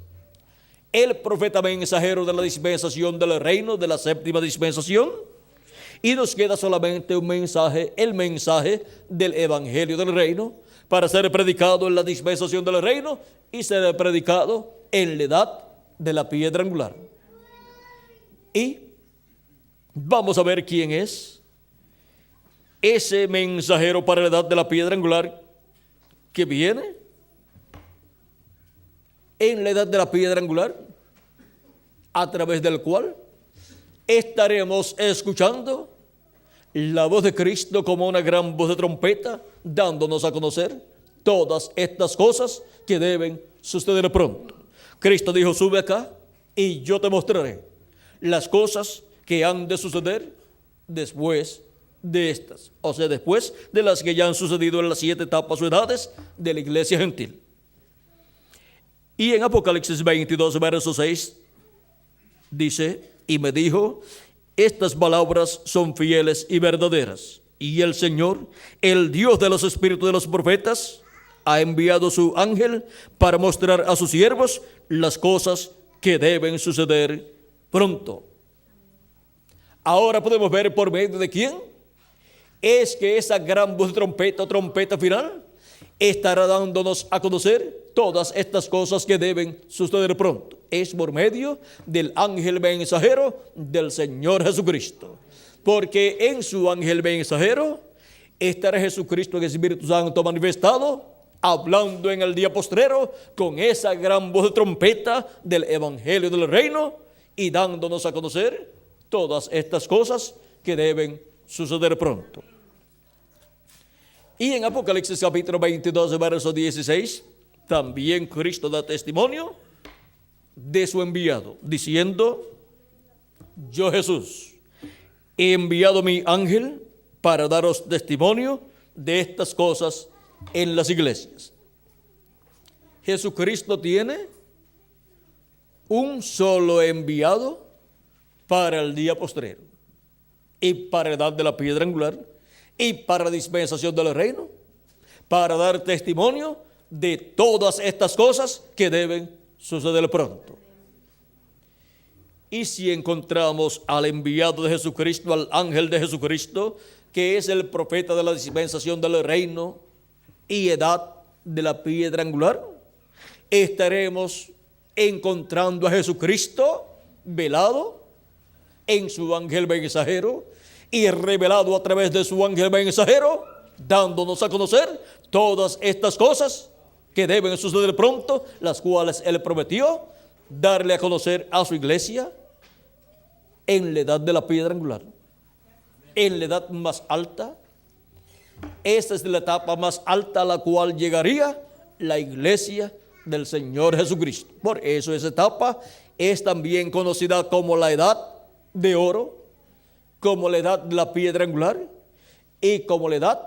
el profeta mensajero de la dispensación del reino, de la séptima dispensación. Y nos queda solamente un mensaje, el mensaje del Evangelio del Reino, para ser predicado en la dispensación del reino y ser predicado en la edad de la piedra angular. Y vamos a ver quién es ese mensajero para la edad de la piedra angular que viene en la edad de la piedra angular, a través del cual estaremos escuchando la voz de Cristo como una gran voz de trompeta, dándonos a conocer todas estas cosas que deben suceder pronto. Cristo dijo: sube acá y yo te mostraré las cosas que han de suceder después de estas, o sea, después de las que ya han sucedido en las 7 etapas o edades de la iglesia gentil. Y en Apocalipsis 22 verso 6 dice: y me dijo, estas palabras son fieles y verdaderas, y el Señor, el Dios de los espíritus de los profetas, ha enviado su ángel para mostrar a sus siervos las cosas que deben suceder pronto. Ahora podemos ver por medio de quién es que esa gran voz de trompeta o trompeta final estará dándonos a conocer todas estas cosas que deben suceder pronto. Es por medio del ángel mensajero del Señor Jesucristo, porque en su ángel mensajero estará Jesucristo en el Espíritu Santo manifestado, hablando en el día postrero con esa gran voz de trompeta del Evangelio del Reino y dándonos a conocer todas estas cosas que deben suceder pronto. Y en Apocalipsis capítulo 22 verso 16 también Cristo da testimonio de su enviado, diciendo: yo, Jesús, he enviado mi ángel para daros testimonio de estas cosas en las iglesias. Jesucristo tiene un solo enviado para el día postrero, y para la edad de la piedra angular, y para la dispensación del reino, para dar testimonio de todas estas cosas que deben suceder pronto. Y si encontramos al enviado de Jesucristo, al ángel de Jesucristo, que es el profeta de la dispensación del reino y edad de la piedra angular, estaremos encontrando a Jesucristo velado en su ángel mensajero y revelado a través de su ángel mensajero, dándonos a conocer todas estas cosas que deben suceder pronto, las cuales Él prometió darle a conocer a su iglesia en la edad de la piedra angular, en la edad más alta. Esta es la etapa más alta a la cual llegaría la iglesia del Señor Jesucristo. Por eso esa etapa es también conocida como la edad de oro, como la edad de la piedra angular y como la edad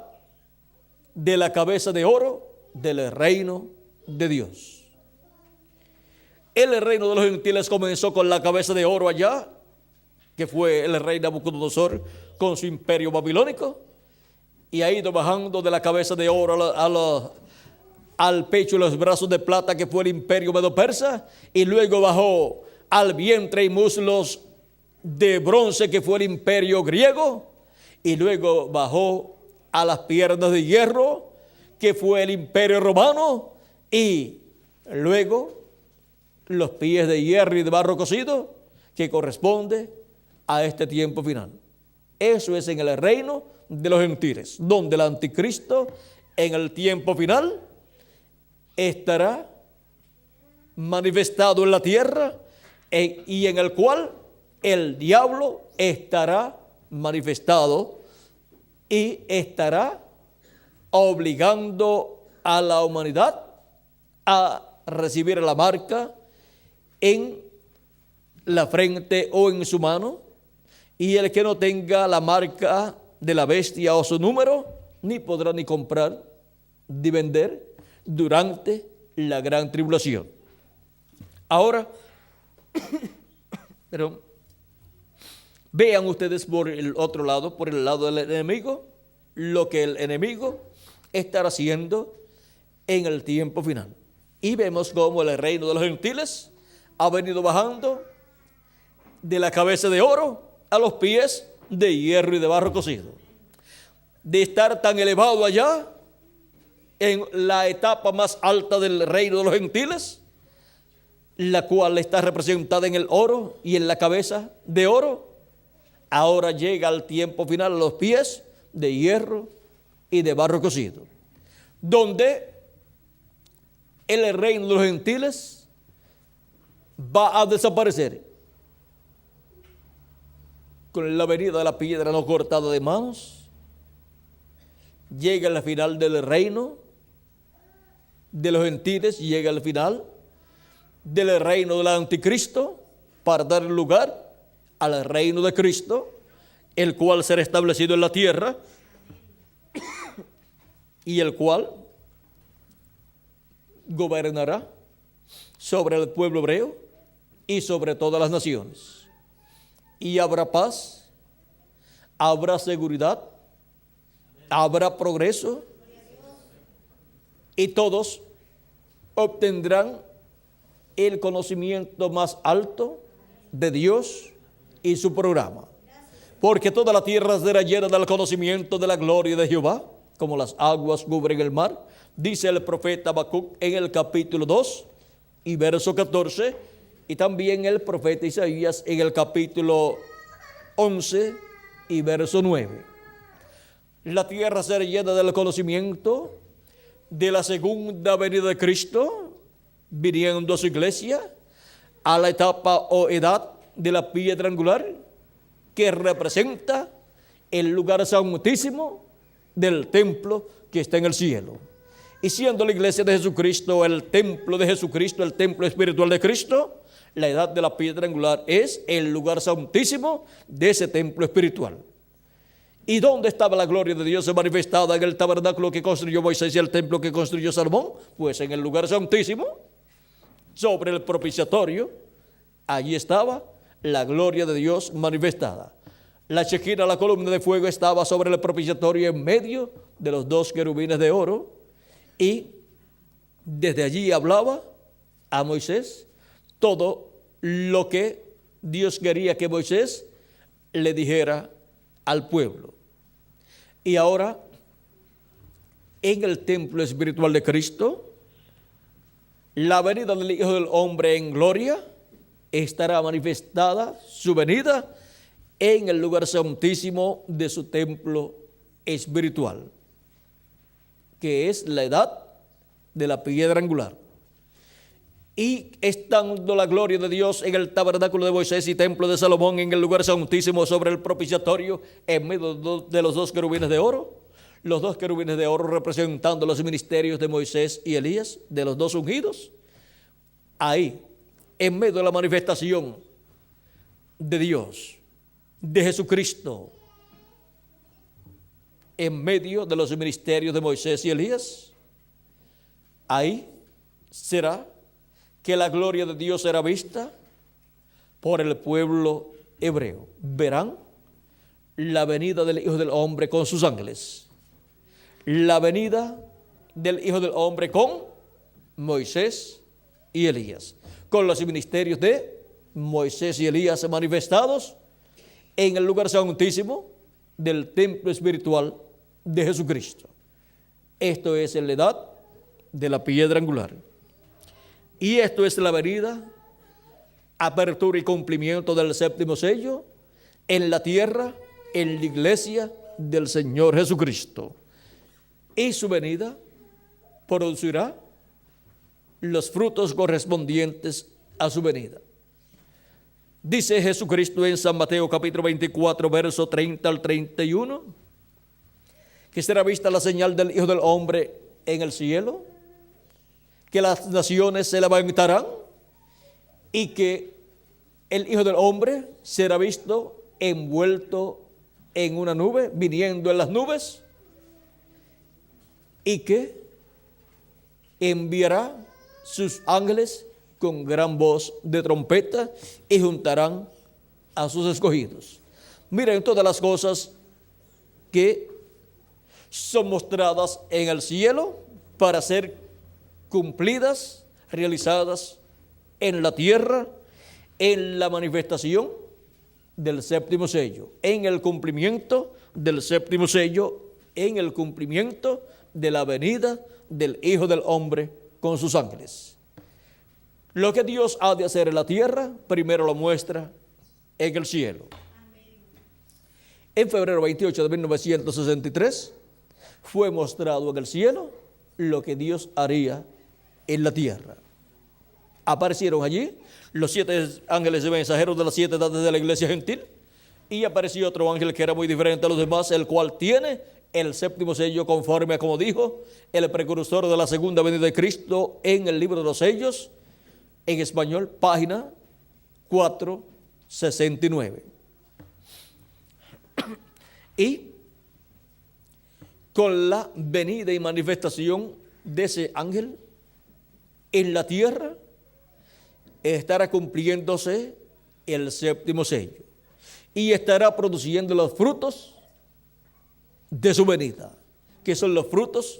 de la cabeza de oro del reino de Dios. el reino de los gentiles comenzó con la cabeza de oro allá, que fue el rey Nabucodonosor con su imperio babilónico, y ha ido bajando de la cabeza de oro al pecho y los brazos de plata, que fue el imperio medo-persa, y luego bajó al vientre y muslos de bronce, que fue el imperio griego, y luego bajó a las piernas de hierro, que fue el imperio romano, y luego los pies de hierro y de barro cocido, que corresponde a este tiempo final. Eso es en el reino de los gentiles, donde el anticristo en el tiempo final estará manifestado en la tierra, y en el cual el diablo estará manifestado y estará obligando a la humanidad a recibir la marca en la frente o en su mano, y el que no tenga la marca de la bestia o su número, ni podrá ni comprar ni vender durante la gran tribulación. Ahora, pero vean ustedes por el otro lado, por el lado del enemigo, lo que el enemigo estará haciendo en el tiempo final. Y vemos cómo el reino de los gentiles ha venido bajando de la cabeza de oro a los pies de hierro y de barro cocido. De estar tan elevado allá, en la etapa más alta del reino de los gentiles, la cual está representada en el oro y en la cabeza de oro, ahora llega al tiempo final a los pies de hierro y de barro cocido, donde el reino de los gentiles va a desaparecer con la venida de la piedra no cortada de manos. Llega al final del reino de los gentiles, llega al final del reino del anticristo, para dar lugar al reino de Cristo, el cual será establecido en la tierra y el cual gobernará sobre el pueblo hebreo y sobre todas las naciones. Y habrá paz, habrá seguridad, habrá progreso, y todos obtendrán el conocimiento más alto de Dios y su programa. Porque toda la tierra será llena del conocimiento de la gloria de Jehová, como las aguas cubren el mar, dice el profeta Habacuc en el capítulo 2 y verso 14, y también el profeta Isaías en el capítulo 11 y verso 9. La tierra será llena del conocimiento de la segunda venida de Cristo, viniendo a su iglesia, a la etapa o edad de la piedra angular, que representa el lugar santísimo del templo que está en el cielo. Y siendo la iglesia de Jesucristo el templo de Jesucristo, el templo espiritual de Cristo, la edad de la piedra angular es el lugar santísimo de ese templo espiritual. ¿Y dónde estaba la gloria de Dios manifestada? En el tabernáculo que construyó Moisés y el templo que construyó Salomón. Pues en el lugar santísimo, sobre el propiciatorio, allí estaba la gloria de Dios manifestada. La Shekina, la columna de fuego, estaba sobre el propiciatorio en medio de los dos querubines de oro, y desde allí hablaba a Moisés todo lo que Dios quería que Moisés le dijera al pueblo. Y ahora, en el templo espiritual de Cristo, la venida del Hijo del Hombre en gloria estará manifestada, su venida, en el lugar santísimo de su templo espiritual, que es la edad de la piedra angular. Y estando la gloria de Dios en el tabernáculo de Moisés y templo de Salomón, en el lugar santísimo sobre el propiciatorio, en medio de los dos querubines de oro, los dos querubines de oro representando los ministerios de Moisés y Elías, de los dos ungidos, ahí, en medio de la manifestación de Dios, de Jesucristo, en medio de los ministerios de Moisés y Elías, ahí será que la gloria de Dios será vista por el pueblo hebreo. Verán la venida del Hijo del Hombre con sus ángeles. La venida del Hijo del Hombre con Moisés y Elías. Con los ministerios de Moisés y Elías manifestados en el lugar santísimo del templo espiritual de Jesucristo. Esto es en la edad de la piedra angular. Y esto es la venida, apertura y cumplimiento del séptimo sello en la tierra, en la iglesia del Señor Jesucristo. Y su venida producirá los frutos correspondientes a su venida. Dice Jesucristo en San Mateo capítulo 24, verso 30 al 31, que será vista la señal del Hijo del Hombre en el cielo, que las naciones se levantarán y que el Hijo del Hombre será visto envuelto en una nube, viniendo en las nubes, y que enviará sus ángeles con gran voz de trompeta y juntarán a sus escogidos. Miren todas las cosas que son mostradas en el cielo para ser cumplidas, realizadas en la tierra, en la manifestación del séptimo sello, en el cumplimiento del séptimo sello, en el cumplimiento de la venida del Hijo del Hombre con sus ángeles. Lo que Dios ha de hacer en la tierra, primero lo muestra en el cielo. En febrero 28 de 1963 fue mostrado en el cielo lo que Dios haría en la tierra. Aparecieron allí los 7 ángeles y mensajeros de las 7 edades de la iglesia gentil, y apareció otro ángel que era muy diferente a los demás, el cual tiene el séptimo sello, conforme a como dijo el precursor de la segunda venida de Cristo en el libro de los sellos, en español, página 469. Y con la venida y manifestación de ese ángel en la tierra, estará cumpliéndose el séptimo sello y estará produciendo los frutos de su venida, que son los frutos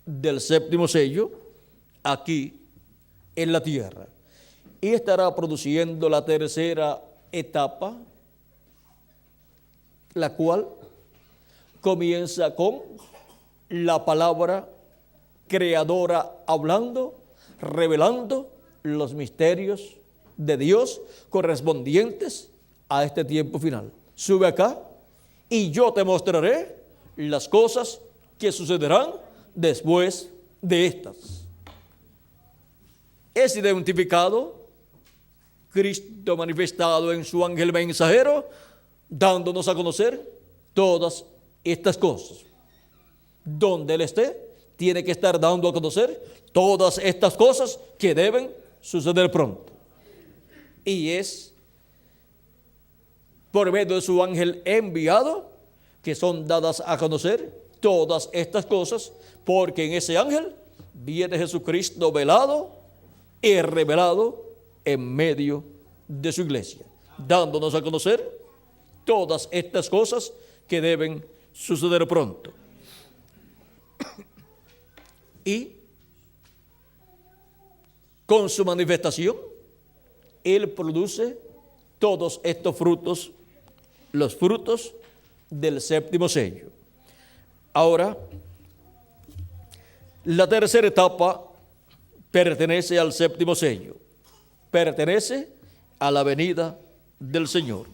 del séptimo sello aquí en la tierra. Y estará produciendo la tercera etapa, la cual comienza con la palabra creadora hablando, revelando los misterios de Dios correspondientes a este tiempo final. Sube acá y yo te mostraré las cosas que sucederán después de estas. Es identificado Cristo manifestado en su ángel mensajero, dándonos a conocer todas estas cosas. Donde Él esté, tiene que estar dando a conocer todas estas cosas que deben suceder pronto. Y es por medio de su ángel enviado que son dadas a conocer todas estas cosas, porque en ese ángel viene Jesucristo velado y revelado en medio de su iglesia, dándonos a conocer todas estas cosas que deben suceder pronto. Y con su manifestación, Él produce todos estos frutos, los frutos del séptimo sello. Ahora, la tercera etapa pertenece al séptimo sello, pertenece a la venida del Señor.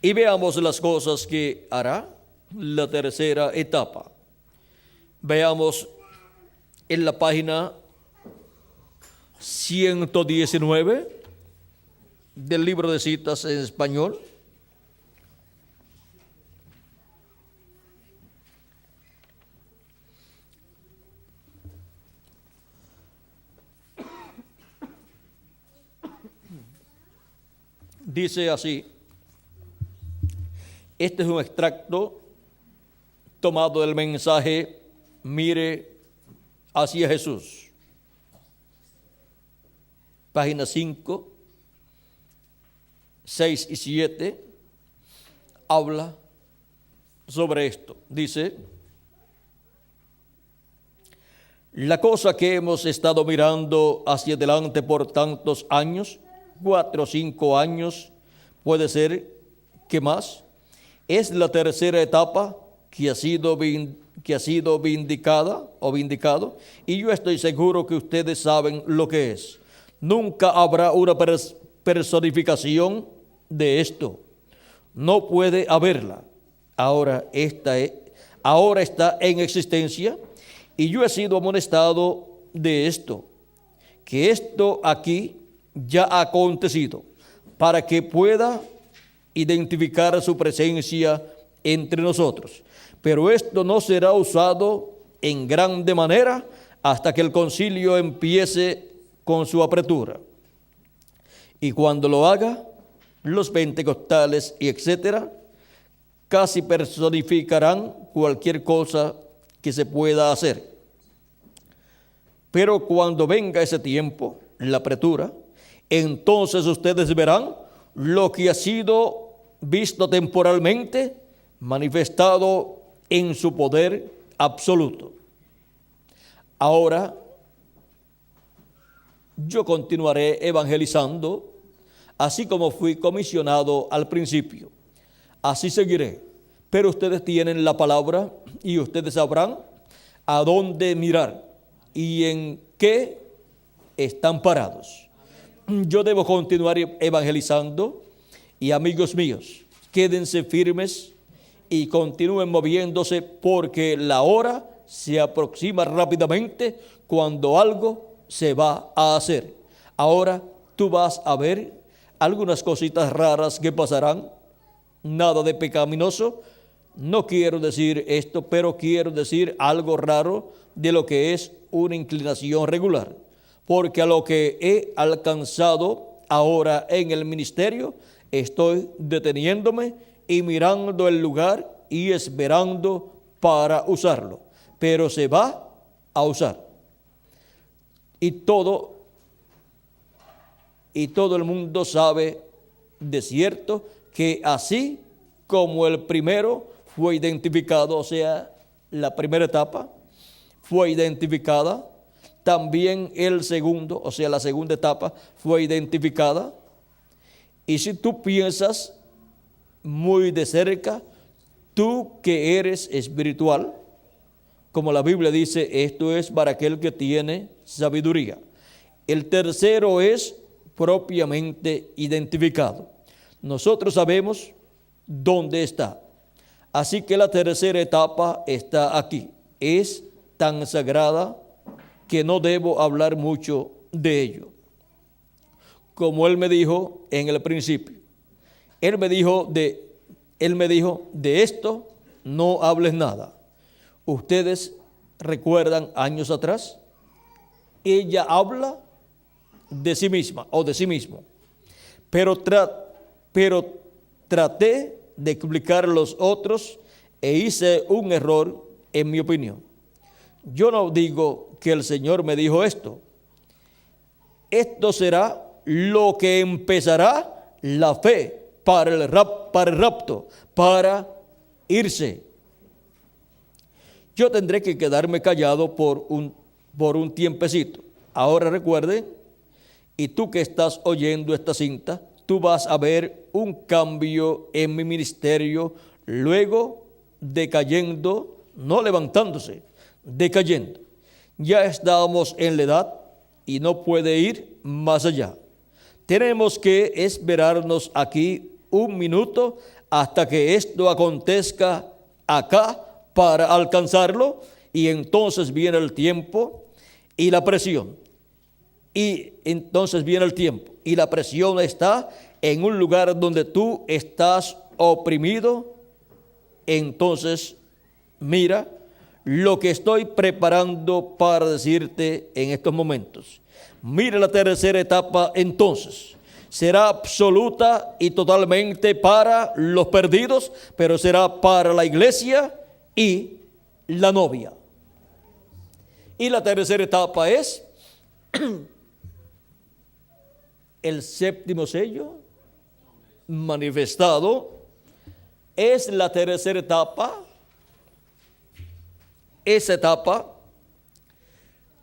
Y veamos las cosas que hará la tercera etapa. Veamos en la página 119 del libro de citas en español. Dice así, este es un extracto tomado del mensaje Mire hacia Jesús. página 5, 6 y 7, habla sobre esto. Dice: la cosa que hemos estado mirando hacia adelante por tantos años, 4 o 5 años, puede ser que más, es la tercera etapa que ha sido vindicada o vindicado, y yo estoy seguro que ustedes saben lo que es. Nunca habrá una personificación de esto. No puede haberla. Ahora está en existencia, y yo he sido amonestado de esto, que esto aquí ya ha acontecido, para que pueda identificar su presencia entre nosotros. Pero esto no será usado en grande manera hasta que el concilio empiece con su apertura. Y cuando lo haga, los pentecostales y etcétera, casi personificarán cualquier cosa que se pueda hacer. Pero cuando venga ese tiempo, la apertura, entonces ustedes verán lo que ha sido visto temporalmente, manifestado en su poder absoluto. Ahora, yo continuaré evangelizando, así como fui comisionado al principio. Así seguiré. Pero ustedes tienen la palabra y ustedes sabrán a dónde mirar y en qué están parados. Yo debo continuar evangelizando, y amigos míos, quédense firmes y continúen moviéndose, porque la hora se aproxima rápidamente cuando algo se va a hacer. Ahora tú vas a ver algunas cositas raras que pasarán, nada de pecaminoso. No quiero decir esto, pero quiero decir algo raro de lo que es una inclinación regular, porque a lo que he alcanzado ahora en el ministerio, estoy deteniéndome y mirando el lugar y esperando para usarlo, pero se va a usar. Y todo el mundo sabe de cierto que así como el primero fue identificado, o sea, la primera etapa fue identificada, también el segundo, o sea, la segunda etapa fue identificada. Y si tú piensas muy de cerca, tú que eres espiritual, como la Biblia dice, esto es para aquel que tiene sabiduría. El tercero es propiamente identificado. Nosotros sabemos dónde está. Así que la tercera etapa está aquí. Es tan sagrada que no debo hablar mucho de ello. Como él me dijo en el principio, él me dijo, de esto no hables nada. Ustedes recuerdan años atrás, ella habla de sí misma o de sí mismo, pero traté de explicar a los otros e hice un error en mi opinión. Yo no digo que el Señor me dijo esto. Esto será lo que empezará la fe para el rapto, para irse. Yo tendré que quedarme callado por un tiempecito. Ahora recuerden, y tú que estás oyendo esta cinta, tú vas a ver un cambio en mi ministerio, luego decayendo, no levantándose, decayendo. Ya estamos en la edad y no puede ir más allá. Tenemos que esperarnos aquí un minuto hasta que esto acontezca acá para alcanzarlo, y entonces viene el tiempo y la presión. Y entonces viene el tiempo y la presión está en un lugar donde tú estás oprimido. Entonces, mira lo que estoy preparando para decirte en estos momentos. Mira la tercera etapa entonces. Será absoluta y totalmente para los perdidos, pero será para la iglesia y la novia. Y la tercera etapa es el séptimo sello manifestado. Es la tercera etapa, esa etapa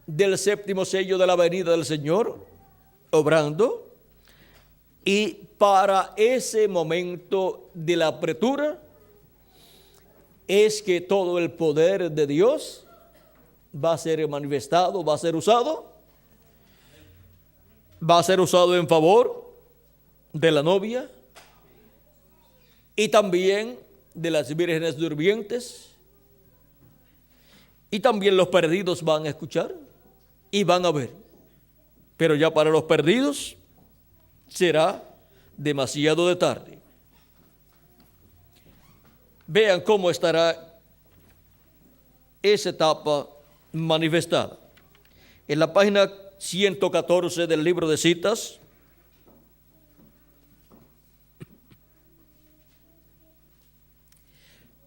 del séptimo sello de la venida del Señor obrando. Y para ese momento de la apertura es que todo el poder de Dios va a ser manifestado, va a ser usado en favor de la novia y también de las vírgenes durmientes, y también los perdidos van a escuchar y van a ver, pero ya para los perdidos será demasiado de tarde. Vean cómo estará esa etapa manifestada. En la página 114 del libro de citas,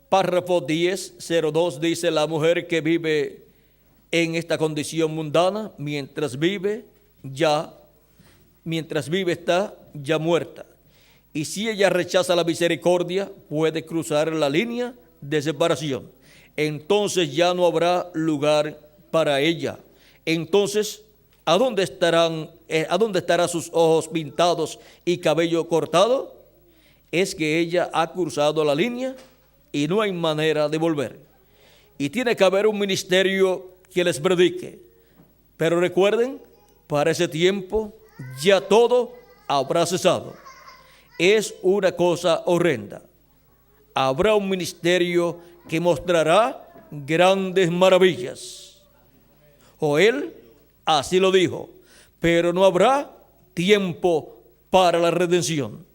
párrafo 10:02 dice: la mujer que vive en esta condición mundana, mientras vive está ya muerta. Y si ella rechaza la misericordia, puede cruzar la línea de separación. Entonces ya no habrá lugar para ella. Entonces, ¿a dónde estarán sus ojos pintados y cabello cortado? Es que ella ha cruzado la línea y no hay manera de volver. Y tiene que haber un ministerio que les predique. Pero recuerden, para ese tiempo ya todo habrá cesado. Es una cosa horrenda. Habrá un ministerio que mostrará grandes maravillas. Joel así lo dijo, pero no habrá tiempo para la redención.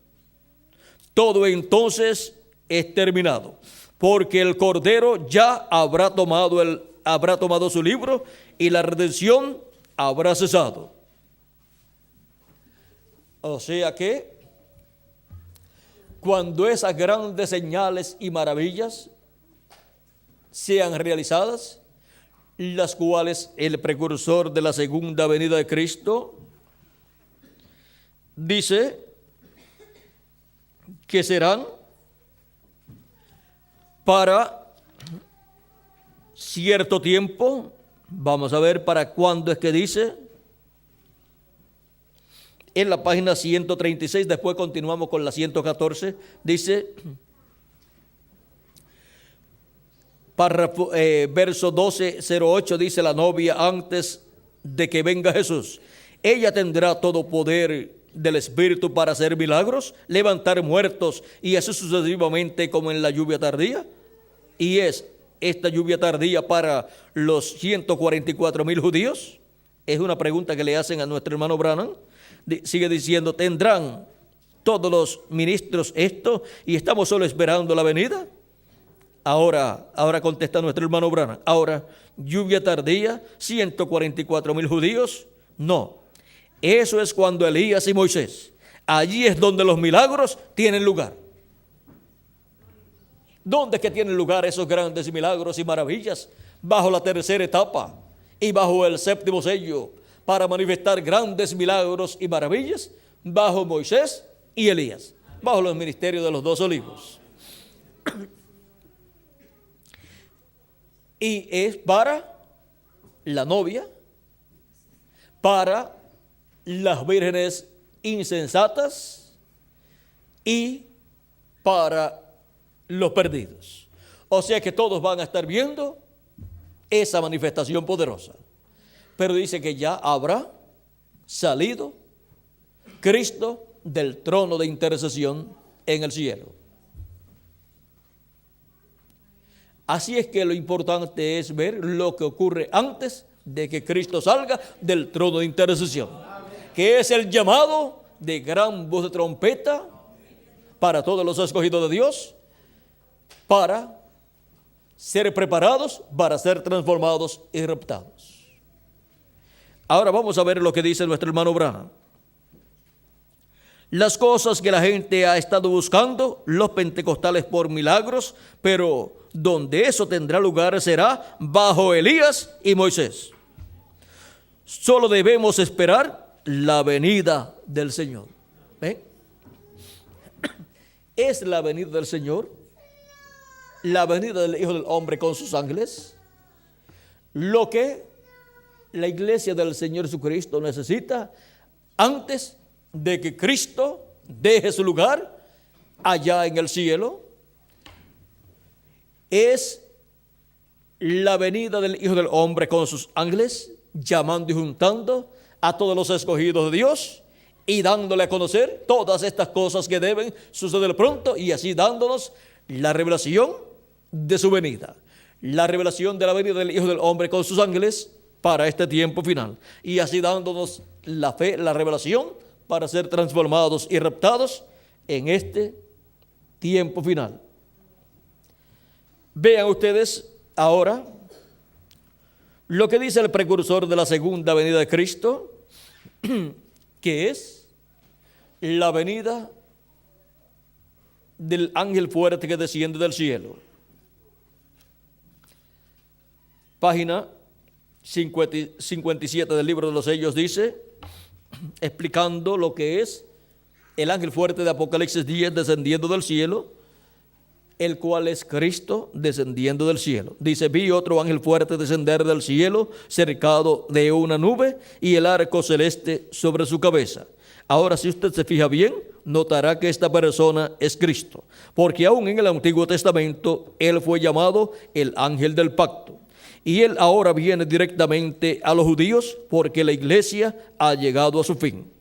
Todo entonces es terminado, porque el Cordero ya habrá tomado su libro y la redención habrá cesado. O sea que cuando esas grandes señales y maravillas sean realizadas, las cuales el precursor de la segunda venida de Cristo dice que serán para cierto tiempo. Vamos a ver para cuándo es que dice. En la página 136, después continuamos con la 114, dice, verso 12:08, dice: la novia antes de que venga Jesús, ella tendrá todo poder del Espíritu para hacer milagros, levantar muertos y así sucesivamente como en la lluvia tardía. Y es esta lluvia tardía para los 144,000 judíos. Es una pregunta que le hacen a nuestro hermano Branham. Sigue diciendo: ¿tendrán todos los ministros esto y estamos solo esperando la venida? Ahora contesta nuestro hermano Branham. Ahora, lluvia tardía, 144,000 judíos. No, eso es cuando Elías y Moisés. Allí es donde los milagros tienen lugar. ¿Dónde es que tienen lugar esos grandes milagros y maravillas? Bajo la tercera etapa y bajo el séptimo sello, para manifestar grandes milagros y maravillas, bajo Moisés y Elías, bajo los ministerios de los dos olivos. Y es para la novia, para las vírgenes insensatas y para los perdidos. O sea que todos van a estar viendo esa manifestación poderosa. Pero dice que ya habrá salido Cristo del trono de intercesión en el cielo. Así es que lo importante es ver lo que ocurre antes de que Cristo salga del trono de intercesión, que es el llamado de gran voz de trompeta para todos los escogidos de Dios, para ser preparados, para ser transformados y raptados. Ahora vamos a ver lo que dice nuestro hermano Branham. Las cosas que la gente ha estado buscando, los pentecostales por milagros, pero donde eso tendrá lugar será bajo Elías y Moisés. Solo debemos esperar la venida del Señor. ¿Ven? Es la venida del Señor, la venida del Hijo del Hombre con sus ángeles, lo que la iglesia del Señor Jesucristo necesita antes de que Cristo deje su lugar allá en el cielo. Es la venida del Hijo del Hombre con sus ángeles, llamando y juntando a todos los escogidos de Dios y dándole a conocer todas estas cosas que deben suceder pronto, y así dándonos la revelación de su venida, la revelación de la venida del Hijo del Hombre con sus ángeles para este tiempo final, y así dándonos la fe, la revelación para ser transformados y raptados en este tiempo final. Vean ustedes ahora lo que dice el precursor de la segunda venida de Cristo, que es la venida del ángel fuerte que desciende del cielo. Página 57 del libro de los sellos dice, explicando lo que es el ángel fuerte de Apocalipsis 10 descendiendo del cielo, el cual es Cristo descendiendo del cielo. Dice, vi otro ángel fuerte descender del cielo, cercado de una nube, y el arco celeste sobre su cabeza. Ahora, si usted se fija bien, notará que esta persona es Cristo, porque aún en el Antiguo Testamento, él fue llamado el ángel del pacto. Y él ahora viene directamente a los judíos, porque la iglesia ha llegado a su fin.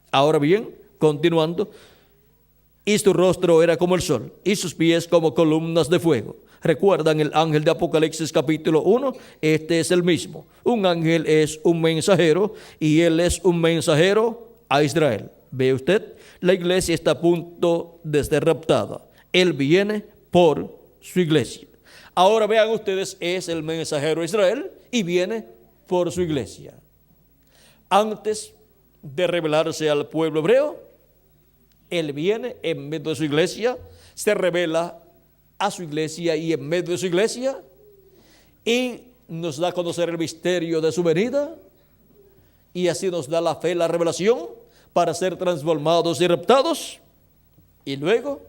Ahora bien, continuando, y su rostro era como el sol, y sus pies como columnas de fuego. ¿Recuerdan el ángel de Apocalipsis capítulo 1? Este es el mismo. Un ángel es un mensajero, y él es un mensajero a Israel. ¿Ve usted? La iglesia está a punto de ser raptada. Él viene por su iglesia. Ahora vean ustedes, es el mensajero a Israel y viene por su iglesia. Antes de revelarse al pueblo hebreo, él viene en medio de su iglesia, se revela a su iglesia y en medio de su iglesia, y nos da a conocer el misterio de su venida, y así nos da la fe, la revelación, para ser transformados y raptados, y luego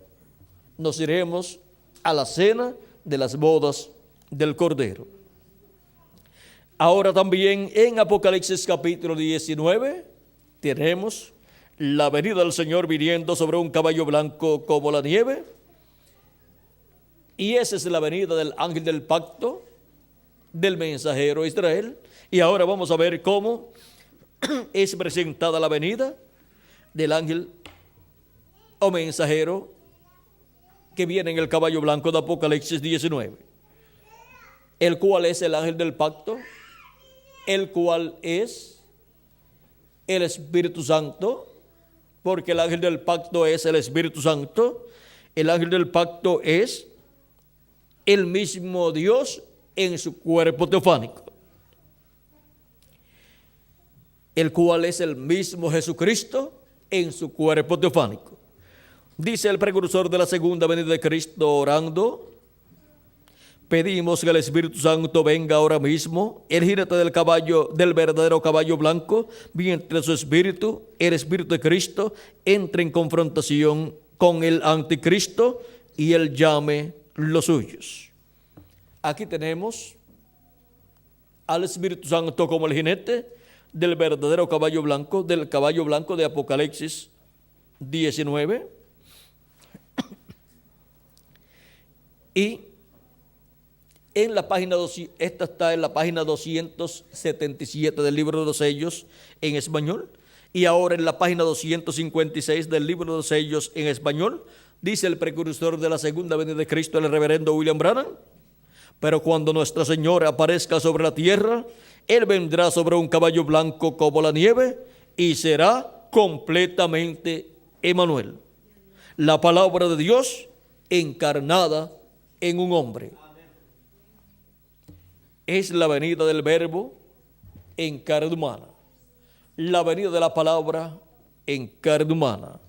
nos iremos a la cena de las bodas del Cordero. Ahora también en Apocalipsis capítulo 19 tenemos la venida del Señor viniendo sobre un caballo blanco como la nieve, y esa es la venida del ángel del pacto, del mensajero a Israel. Y ahora vamos a ver cómo es presentada la venida del ángel o mensajero que viene en el caballo blanco de Apocalipsis 19, el cual es el ángel del pacto, el cual es el Espíritu Santo, porque el ángel del pacto es el Espíritu Santo. El ángel del pacto es el mismo Dios en su cuerpo teofánico, el cual es el mismo Jesucristo en su cuerpo teofánico. Dice el precursor de la segunda venida de Cristo orando, pedimos que el Espíritu Santo venga ahora mismo, el jinete del caballo, del verdadero caballo blanco, mientras su espíritu, el Espíritu de Cristo, entre en confrontación con el anticristo y él llame los suyos. Aquí tenemos al Espíritu Santo como el jinete del verdadero caballo blanco, del caballo blanco de Apocalipsis 19. Y en la página, esta está en la página 277 del libro de los sellos en español, y ahora en la página 256 del libro de los sellos en español, dice el precursor de la segunda venida de Cristo, el reverendo William Branham, pero cuando Nuestra Señora aparezca sobre la tierra, Él vendrá sobre un caballo blanco como la nieve y será completamente Emmanuel, la palabra de Dios encarnada en un hombre. Es la venida del verbo en carne humana, la venida de la palabra en carne humana.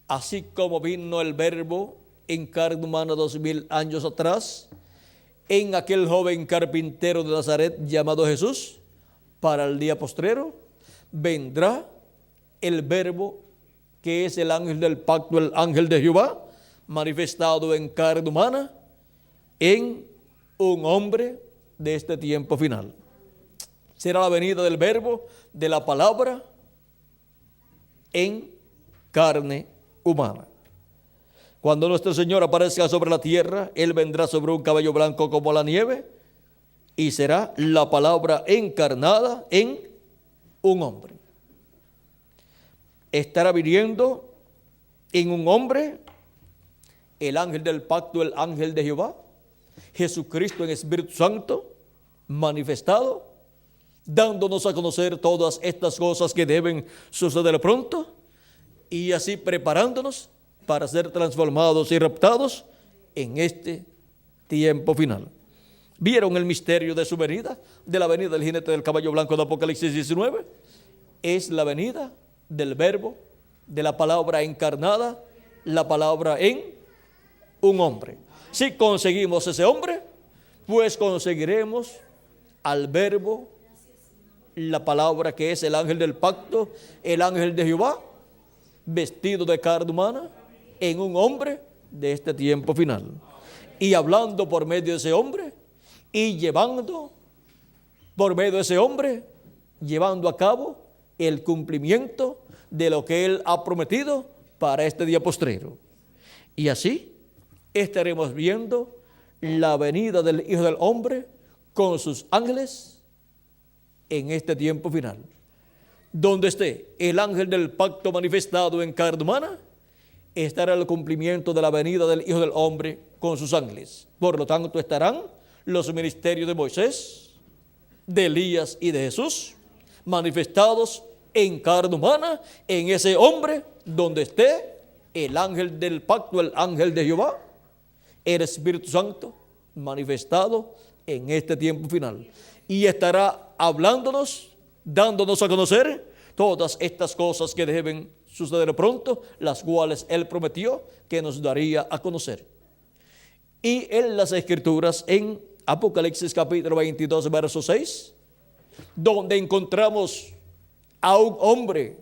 Así como vino el verbo en carne humana 2000 años atrás, en aquel joven carpintero de Nazaret llamado Jesús, para el día postrero, vendrá el Verbo, que es el ángel del pacto, el ángel de Jehová, manifestado en carne humana, en un hombre de este tiempo final. Será la venida del Verbo, de la palabra, en carne humana. Cuando nuestro Señor aparezca sobre la tierra, Él vendrá sobre un caballo blanco como la nieve, y será la palabra encarnada en un hombre. Estará viniendo en un hombre el ángel del pacto, el ángel de Jehová, Jesucristo en Espíritu Santo, manifestado, dándonos a conocer todas estas cosas que deben suceder pronto, y así preparándonos para ser transformados y raptados en este tiempo final. ¿Vieron el misterio de su venida? De la venida del jinete del caballo blanco de Apocalipsis 19. Es la venida del Verbo, de la palabra encarnada, la palabra en un hombre. Si conseguimos ese hombre, pues conseguiremos al Verbo, la palabra que es el ángel del pacto, el ángel de Jehová, vestido de carne humana, en un hombre de este tiempo final, y hablando por medio de ese hombre, y llevando por medio de ese hombre, llevando a cabo el cumplimiento de lo que Él ha prometido para este día postrero. Y así estaremos viendo la venida del Hijo del Hombre con sus ángeles en este tiempo final. Donde esté el ángel del pacto manifestado en carne humana, estará el cumplimiento de la venida del Hijo del Hombre con sus ángeles. Por lo tanto, estarán los ministerios de Moisés, de Elías y de Jesús, manifestados en carne humana, en ese hombre, donde esté el ángel del pacto, el ángel de Jehová, el Espíritu Santo, manifestado en este tiempo final. Y estará hablándonos, dándonos a conocer todas estas cosas que deben suceder pronto, las cuales Él prometió que nos daría a conocer. Y en las Escrituras, en Apocalipsis capítulo 22, verso 6, donde encontramos a un hombre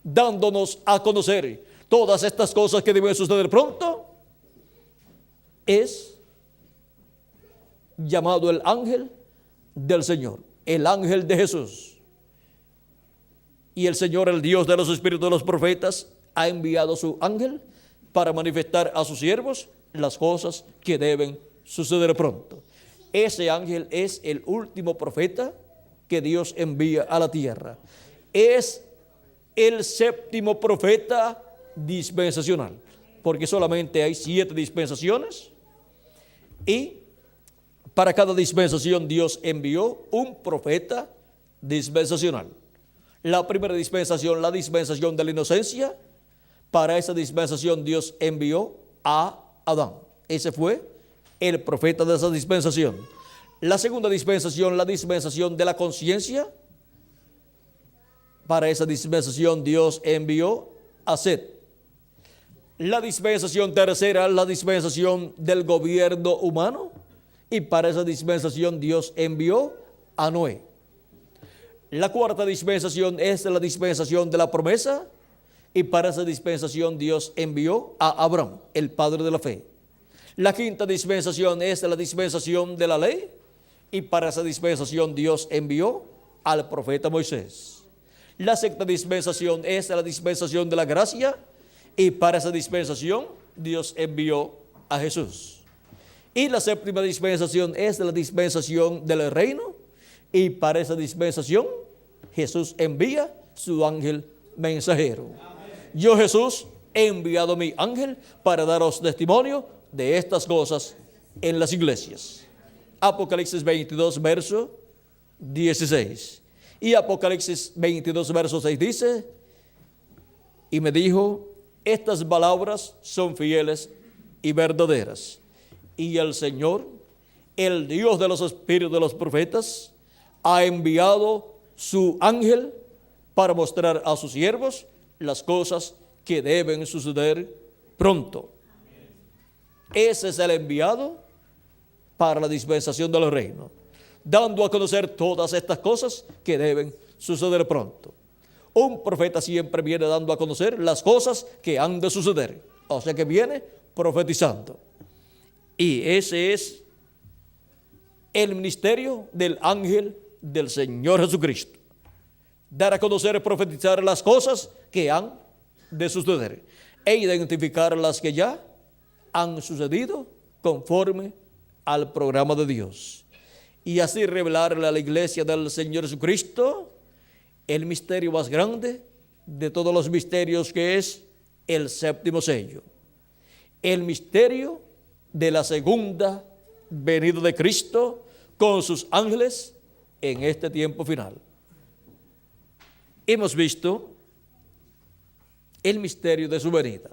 dándonos a conocer todas estas cosas que deben suceder pronto, es llamado el ángel del Señor, el ángel de Jesús. Y el Señor, el Dios de los espíritus de los profetas, ha enviado su ángel para manifestar a sus siervos las cosas que deben suceder pronto. Ese ángel es el último profeta que Dios envía a la tierra. Es el séptimo profeta dispensacional, porque solamente hay 7 dispensaciones, y para cada dispensación Dios envió un profeta dispensacional. La primera dispensación, la dispensación de la inocencia, para esa dispensación Dios envió a Adán. Ese fue el profeta de esa dispensación. La segunda dispensación, la dispensación de la conciencia, para esa dispensación Dios envió a Set. La dispensación tercera, la dispensación del gobierno humano, y para esa dispensación Dios envió a Noé. La cuarta dispensación es la dispensación de la promesa, y para esa dispensación Dios envió a Abraham, el padre de la fe. La quinta dispensación es la dispensación de la ley, y para esa dispensación Dios envió al profeta Moisés. La sexta dispensación es la dispensación de la gracia, y para esa dispensación Dios envió a Jesús. Y la séptima dispensación es la dispensación del reino, y para esa dispensación Jesús envía su ángel mensajero. Yo, Jesús, he enviado mi ángel para daros testimonio de estas cosas en las iglesias. Apocalipsis 22, verso 16. Y Apocalipsis 22, verso 6 dice: y me dijo, estas palabras son fieles y verdaderas. Y el Señor, el Dios de los espíritus de los profetas, ha enviado su ángel para mostrar a sus siervos las cosas que deben suceder pronto. Ese es el enviado para la dispensación del reino, dando a conocer todas estas cosas que deben suceder pronto. Un profeta siempre viene dando a conocer las cosas que han de suceder. O sea que viene profetizando. Y ese es el ministerio del ángel del Señor Jesucristo. Dar a conocer, profetizar las cosas que han de suceder e identificar las que ya han sucedido conforme al programa de Dios. Y así revelarle a la iglesia del Señor Jesucristo el misterio más grande de todos los misterios, que es el séptimo sello. El misterio de la segunda venida de Cristo con sus ángeles en este tiempo final. Hemos visto el misterio de su venida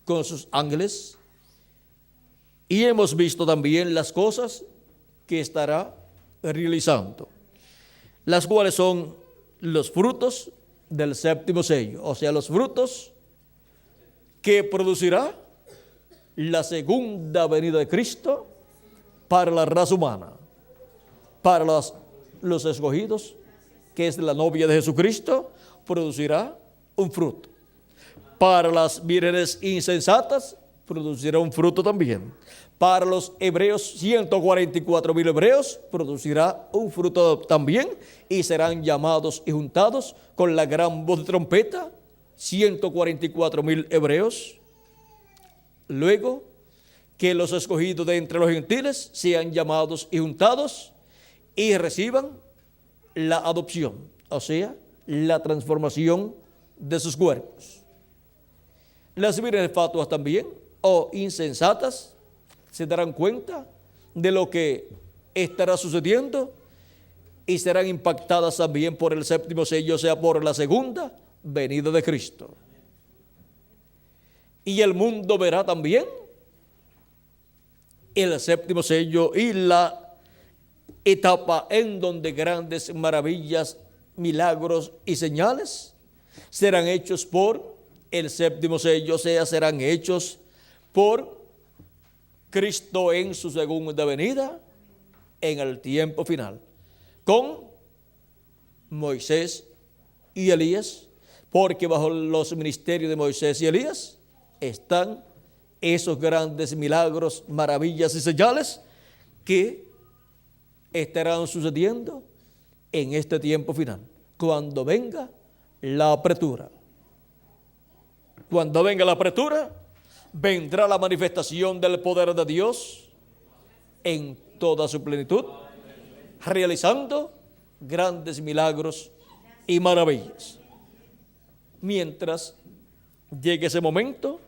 con sus ángeles y hemos visto también las cosas que estará realizando, las cuales son los frutos del séptimo sello, o sea, los frutos que producirá la segunda venida de Cristo para la raza humana, para los escogidos, que es la novia de Jesucristo, producirá un fruto. Para las vírgenes insensatas, producirá un fruto también. Para los hebreos, 144,000 hebreos, producirá un fruto también, y serán llamados y juntados con la gran voz de trompeta, 144,000 hebreos. Luego, que los escogidos de entre los gentiles sean llamados y juntados y reciban la adopción, o sea, la transformación de sus cuerpos. Las vírgenes fatuas también, o insensatas, se darán cuenta de lo que estará sucediendo y serán impactadas también por el séptimo sello, o sea, por la segunda venida de Cristo. Y el mundo verá también el séptimo sello y la etapa en donde grandes maravillas, milagros y señales serán hechos por el séptimo sello, o sea, serán hechos por Cristo en su segunda venida en el tiempo final, con Moisés y Elías, porque bajo los ministerios de Moisés y Elías están esos grandes milagros, maravillas y señales que estarán sucediendo en este tiempo final, cuando venga la apertura. Cuando venga la apertura, vendrá la manifestación del poder de Dios en toda su plenitud, realizando grandes milagros y maravillas. Mientras llegue ese momento,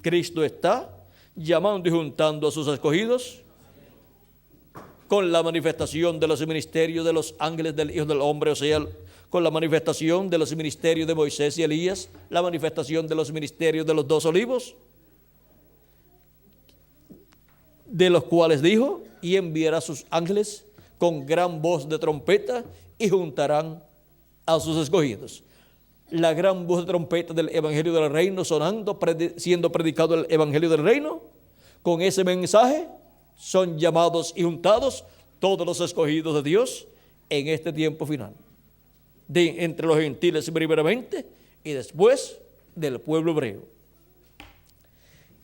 Cristo está llamando y juntando a sus escogidos con la manifestación de los ministerios de los ángeles del Hijo del Hombre, o sea, con la manifestación de los ministerios de Moisés y Elías, la manifestación de los ministerios de los 2 olivos, de los cuales dijo, y enviará a sus ángeles con gran voz de trompeta y juntarán a sus escogidos. La gran voz de trompeta del Evangelio del Reino sonando, siendo predicado el Evangelio del Reino, con ese mensaje son llamados y juntados todos los escogidos de Dios en este tiempo final, de entre los gentiles primeramente y después del pueblo hebreo.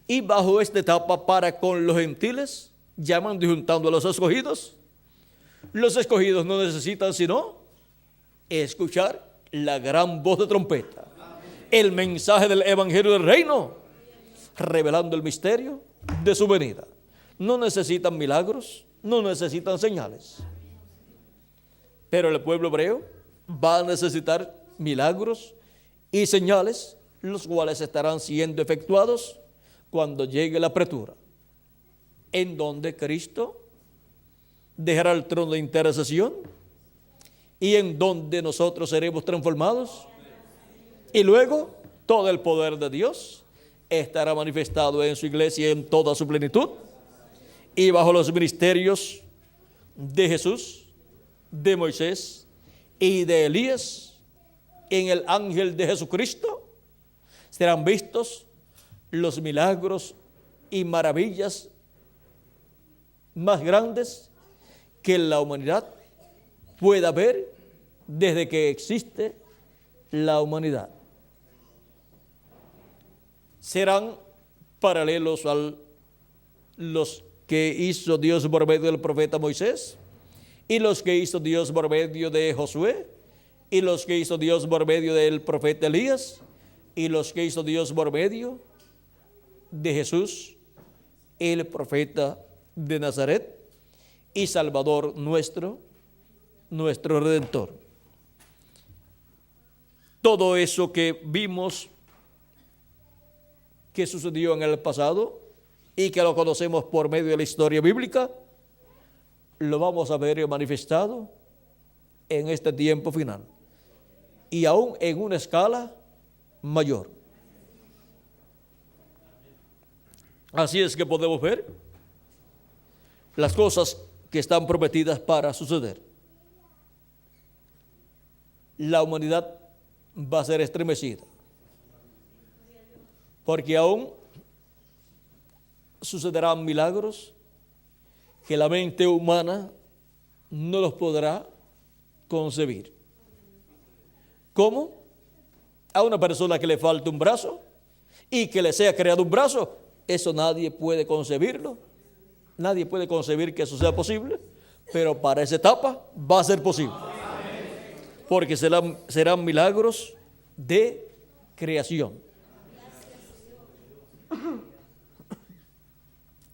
Y bajo esta etapa, para con los gentiles, llamando y juntando a los escogidos no necesitan sino escuchar la gran voz de trompeta, el mensaje del Evangelio del Reino, revelando el misterio de su venida. No necesitan milagros, no necesitan señales, pero el pueblo hebreo va a necesitar milagros y señales, los cuales estarán siendo efectuados cuando llegue la apertura, en donde Cristo dejará el trono de intercesión y en donde nosotros seremos transformados, y luego todo el poder de Dios estará manifestado en su iglesia en toda su plenitud, y bajo los ministerios de Jesús, de Moisés y de Elías, en el ángel de Jesucristo, serán vistos los milagros y maravillas más grandes que la humanidad pueda ver desde que existe la humanidad. Serán paralelos a los que hizo Dios por medio del profeta Moisés, y los que hizo Dios por medio de Josué, y los que hizo Dios por medio del profeta Elías, y los que hizo Dios por medio de Jesús, el profeta de Nazaret y Salvador nuestro Redentor. Todo eso que vimos que sucedió en el pasado y que lo conocemos por medio de la historia bíblica, lo vamos a ver manifestado en este tiempo final, y aún en una escala mayor. Así es que podemos ver las cosas que están prometidas para suceder. La humanidad va a ser estremecida, porque aún sucederán milagros que la mente humana no los podrá concebir. ¿Cómo? A una persona que le falte un brazo y que le sea creado un brazo, eso nadie puede concebirlo. Nadie puede concebir que eso sea posible, pero para esa etapa va a ser posible. Porque serán milagros de creación.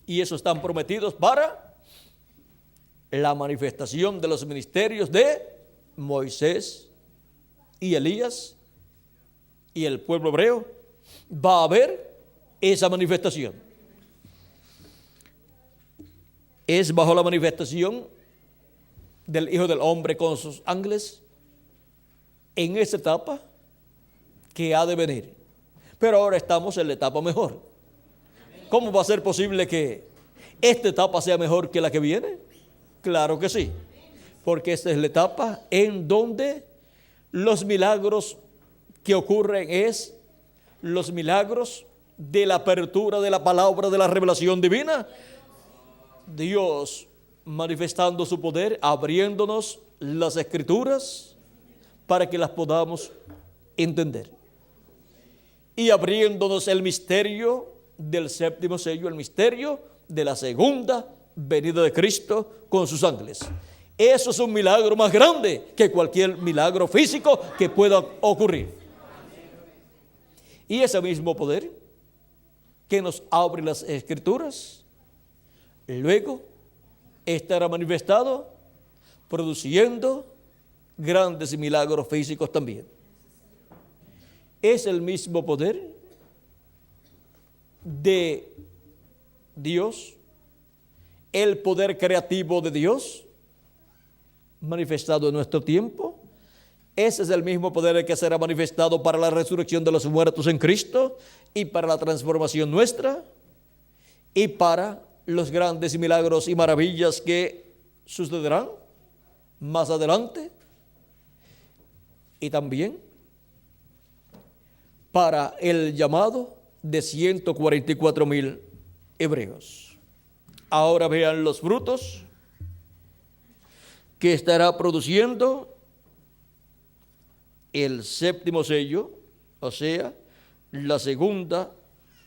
Y eso están prometidos para la manifestación de los ministerios de Moisés y Elías y el pueblo hebreo. Va a haber esa manifestación. Es bajo la manifestación del Hijo del Hombre con sus ángeles en esa etapa que ha de venir. Pero ahora estamos en la etapa mejor. ¿Cómo va a ser posible que esta etapa sea mejor que la que viene? Claro que sí, porque esta es la etapa en donde los milagros que ocurren es los milagros de la apertura de la palabra de la revelación divina. Dios manifestando su poder, abriéndonos las escrituras para que las podamos entender, y abriéndonos el misterio del séptimo sello, el misterio de la segunda venida de Cristo con sus ángeles. Eso es un milagro más grande que cualquier milagro físico que pueda ocurrir. Y ese mismo poder que nos abre las escrituras, luego estará manifestado produciendo grandes milagros físicos también. Es el mismo poder de Dios, el poder creativo de Dios manifestado en nuestro tiempo. Ese es el mismo poder que será manifestado para la resurrección de los muertos en Cristo y para la transformación nuestra y para los grandes milagros y maravillas que sucederán más adelante, y también para el llamado de 144,000 hebreos. Ahora vean los frutos que estará produciendo el séptimo sello, o sea, la segunda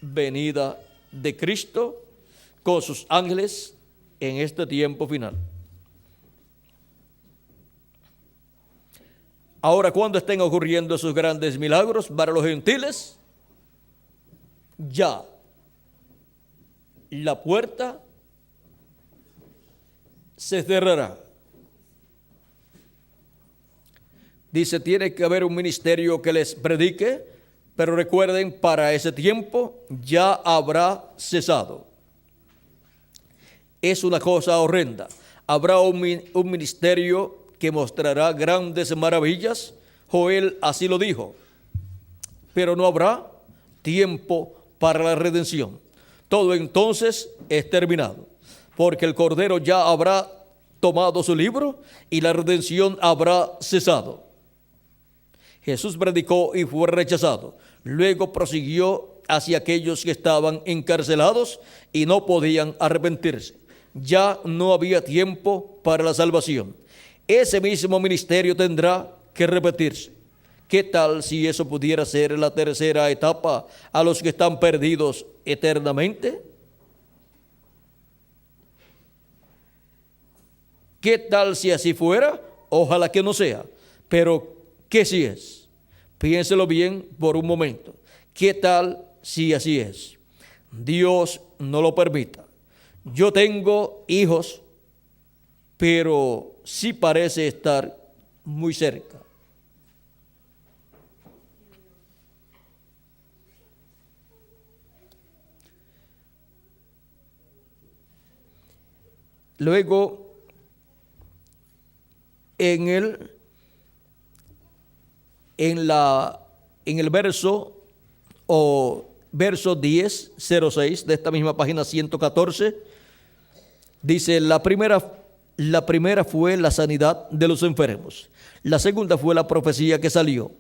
venida de Cristo con sus ángeles en este tiempo final. Ahora, cuando estén ocurriendo esos grandes milagros para los gentiles, ya la puerta se cerrará. Dice, tiene que haber un ministerio que les predique, pero recuerden, para ese tiempo ya habrá cesado. Es una cosa horrenda. Habrá un ministerio que mostrará grandes maravillas. Joel así lo dijo. Pero no habrá tiempo para la redención. Todo entonces es terminado, porque el Cordero ya habrá tomado su libro y la redención habrá cesado. Jesús predicó y fue rechazado. Luego prosiguió hacia aquellos que estaban encarcelados y no podían arrepentirse. Ya no había tiempo para la salvación. Ese mismo ministerio tendrá que repetirse. ¿Qué tal si eso pudiera ser la tercera etapa a los que están perdidos eternamente? ¿Qué tal si así fuera? Ojalá que no sea, pero ¿qué si es? Piénselo bien por un momento. ¿Qué tal si así es? Dios no lo permita. Yo tengo hijos, pero sí parece estar muy cerca. Luego, en el verso 10:06 de esta misma página 114, dice: la primera fue la sanidad de los enfermos, la segunda fue la profecía que salió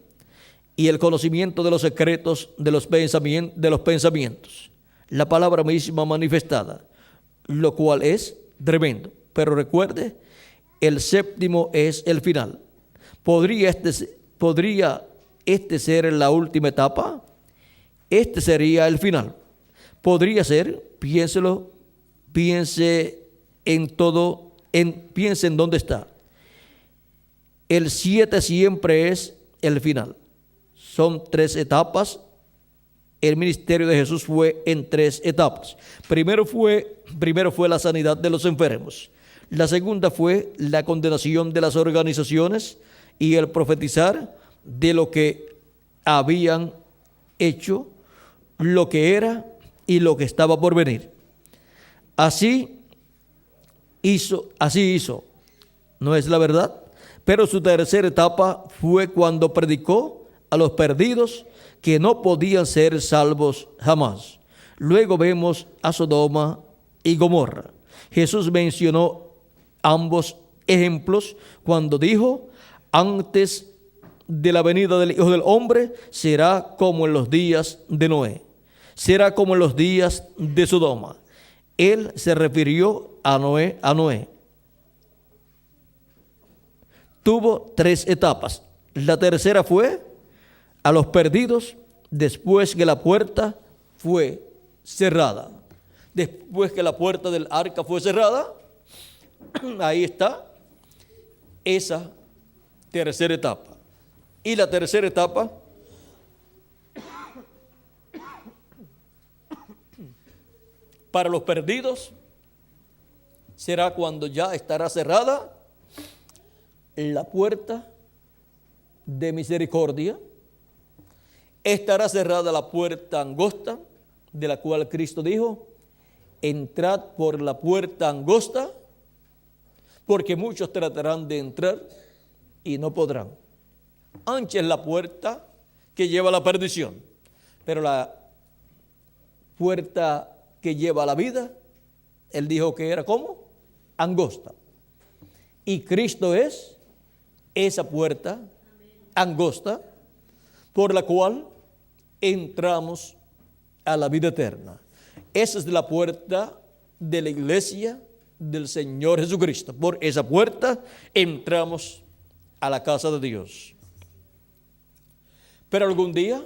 y el conocimiento de los secretos de los pensamientos, la palabra misma manifestada, lo cual es tremendo. Pero recuerde, el séptimo es el final. ¿Podría este ser la última etapa? Este sería el final. Podría ser, piénselo, piense en dónde está. El 7 siempre es el final. Son 3 etapas. El ministerio de Jesús fue en 3 etapas. Primero fue la sanidad de los enfermos. La segunda fue la condenación de las organizaciones y el profetizar de lo que habían hecho, lo que era y lo que estaba por venir. Así hizo, ¿no es la verdad? Pero su tercera etapa fue cuando predicó a los perdidos que no podían ser salvos jamás. Luego vemos a Sodoma y Gomorra. Jesús mencionó ambos ejemplos cuando dijo: antes de la venida del Hijo del Hombre será como en los días de Noé, será como en los días de Sodoma. Él se refirió a Noé. Tuvo 3 etapas. La tercera fue a los perdidos después que la puerta fue cerrada. Después que la puerta del arca fue cerrada, ahí está esa tercera etapa. Y la tercera etapa para los perdidos será cuando ya estará cerrada la puerta de misericordia, estará cerrada la puerta angosta, de la cual Cristo dijo: entrad por la puerta angosta, porque muchos tratarán de entrar y no podrán. Ancha es la puerta que lleva a la perdición, pero la puerta que lleva a la vida, Él dijo que era ¿cómo? Angosta. Y Cristo es esa puerta angosta por la cual entramos a la vida eterna. Esa es la puerta de la iglesia del Señor Jesucristo. Por esa puerta entramos a la casa de Dios. Pero algún día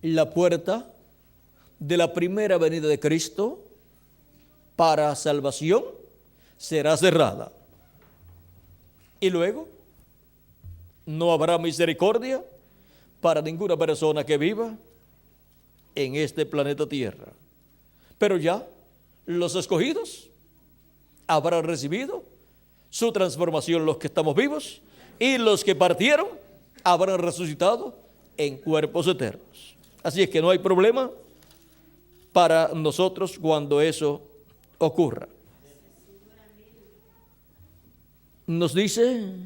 la puerta de la primera venida de Cristo para salvación será cerrada. Y luego no habrá misericordia para ninguna persona que viva en este planeta Tierra. Pero ya los escogidos habrán recibido su transformación, los que estamos vivos, y los que partieron habrán resucitado en cuerpos eternos. Así es que no hay problema para nosotros cuando eso ocurra. Nos dice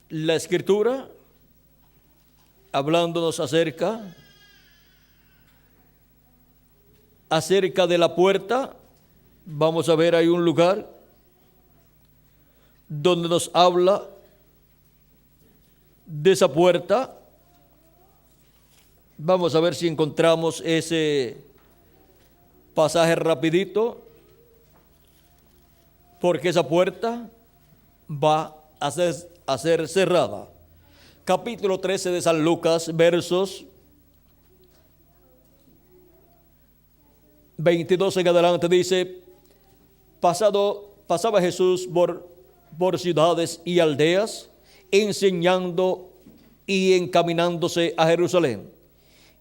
la Escritura, hablándonos acerca de la puerta. Vamos a ver, hay un lugar donde nos habla de esa puerta. Vamos a ver si encontramos ese pasaje rapidito. porque esa puerta va a ser cerrada. Capítulo 13 de San Lucas, versos 22 en adelante, dice: pasaba Jesús por ciudades y aldeas, enseñando y encaminándose a Jerusalén.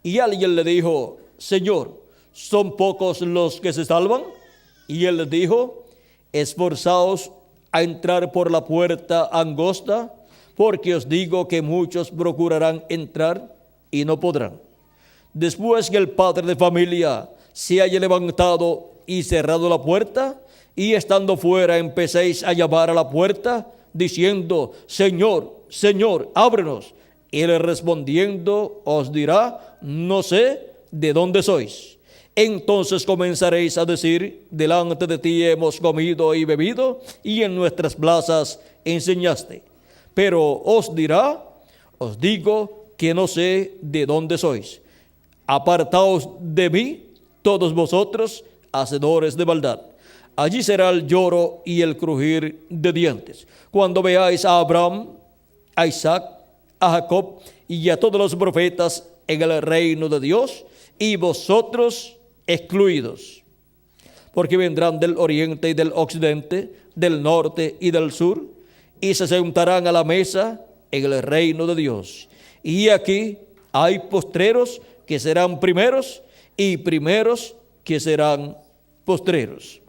Y alguien le dijo: Señor, ¿son pocos los que se salvan? Y él les dijo: esforzaos a entrar por la puerta angosta, porque os digo que muchos procurarán entrar y no podrán. Después que el padre de familia se haya levantado y cerrado la puerta, y estando fuera empecéis a llamar a la puerta, diciendo: Señor, Señor, ábrenos. Y él respondiendo os dirá: no sé de dónde sois. Entonces comenzaréis a decir: delante de ti hemos comido y bebido, y en nuestras plazas enseñaste. Pero os dirá: os digo que no sé de dónde sois. Apartaos de mí, todos vosotros, hacedores de maldad. Allí será el lloro y el crujir de dientes, cuando veáis a Abraham, a Isaac, a Jacob y a todos los profetas en el reino de Dios, y vosotros excluidos. Porque vendrán del oriente y del occidente, del norte y del sur, y se sentarán a la mesa en el reino de Dios. Y aquí hay postreros que serán primeros, y primeros que serán postreros.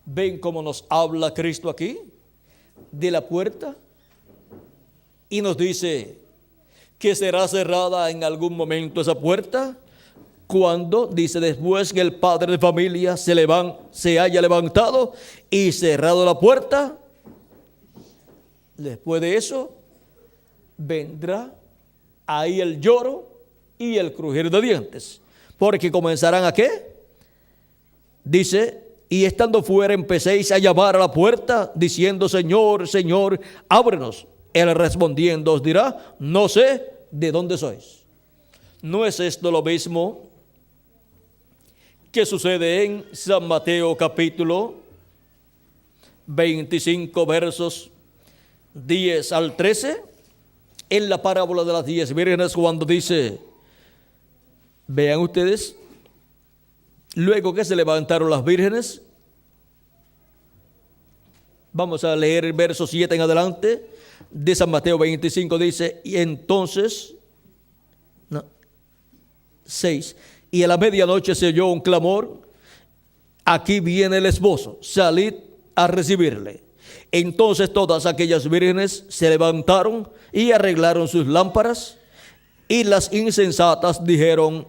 ¿Ven cómo nos habla Cristo aquí de la puerta? Y nos dice que será cerrada en algún momento esa puerta, cuando dice: después que el padre de familia se haya levantado y cerrado la puerta. Después de eso vendrá ahí el lloro y el crujir de dientes, porque comenzarán ¿a qué? Dice: y estando fuera empecéis a llamar a la puerta, diciendo: Señor, Señor, ábrenos. Él respondiendo os dirá: no sé de dónde sois. ¿No es esto lo mismo que sucede en San Mateo capítulo 25 versos 10 al 13? En la parábola de las 10 vírgenes, cuando dice, vean ustedes, luego que se levantaron las vírgenes, vamos a leer el verso 7 en adelante de San Mateo 25, dice: y entonces, 6, y a la medianoche se oyó un clamor: aquí viene el esposo, salid a recibirle. Entonces todas aquellas vírgenes se levantaron y arreglaron sus lámparas, y las insensatas dijeron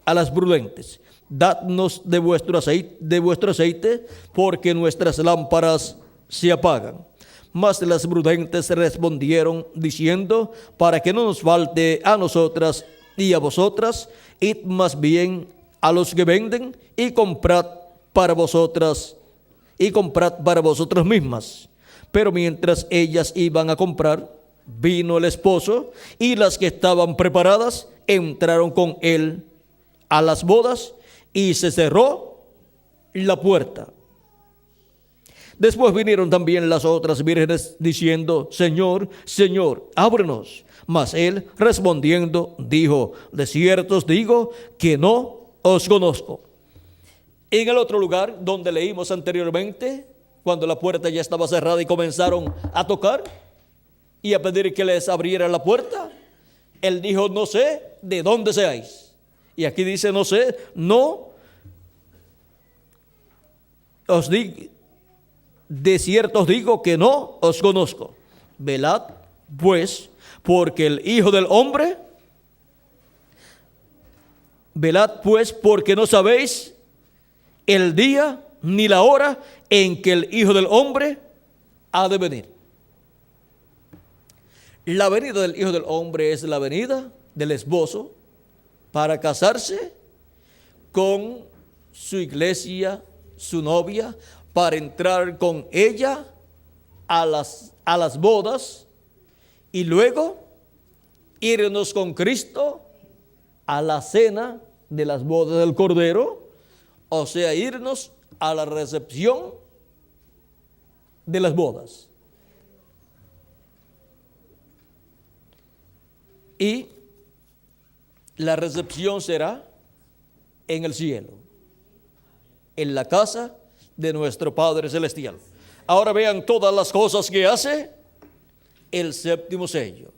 a las prudentes: dadnos de vuestro aceite, porque nuestras lámparas se apagan. Mas las prudentes respondieron diciendo: para que no nos falte a nosotras y a vosotras, id más bien a los que venden y comprad para vosotras mismas. Pero mientras ellas iban a comprar, vino el esposo, y las que estaban preparadas entraron con él a las bodas, y se cerró la puerta. Después vinieron también las otras vírgenes diciendo: Señor, Señor, ábrenos. Mas él respondiendo dijo: de cierto os digo que no os conozco. En el otro lugar donde leímos anteriormente, cuando la puerta ya estaba cerrada y comenzaron a tocar y a pedir que les abrieran la puerta, él dijo: no sé de dónde seáis. Y aquí dice: no sé, no os digo, de cierto os digo que no os conozco. Velad pues, porque el Hijo del Hombre, velad pues, porque no sabéis el día ni la hora en que el Hijo del Hombre ha de venir. La venida del Hijo del Hombre es la venida del esposo para casarse con su iglesia, su novia, para entrar con ella a las bodas, y luego irnos con Cristo a la cena de las bodas del Cordero, o sea, irnos a la recepción de las bodas. Y la recepción será en el cielo, en la casa de nuestro Padre Celestial. Ahora vean todas las cosas que hace el séptimo sello.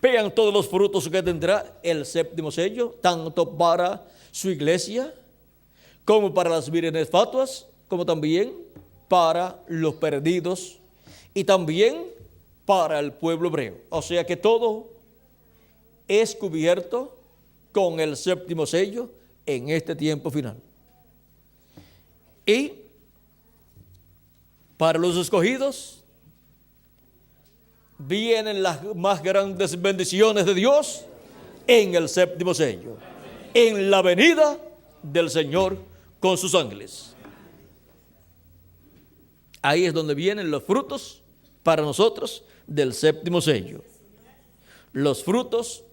Vean todos los frutos que tendrá el séptimo sello, tanto para su iglesia, como para las vírgenes fatuas, como también para los perdidos y también para el pueblo hebreo. O sea que todo es cubierto con el séptimo sello en este tiempo final. Y para los escogidos vienen las más grandes bendiciones de Dios en el séptimo sello, en la venida del Señor con sus ángeles. Ahí es donde vienen los frutos para nosotros del séptimo sello. Los frutos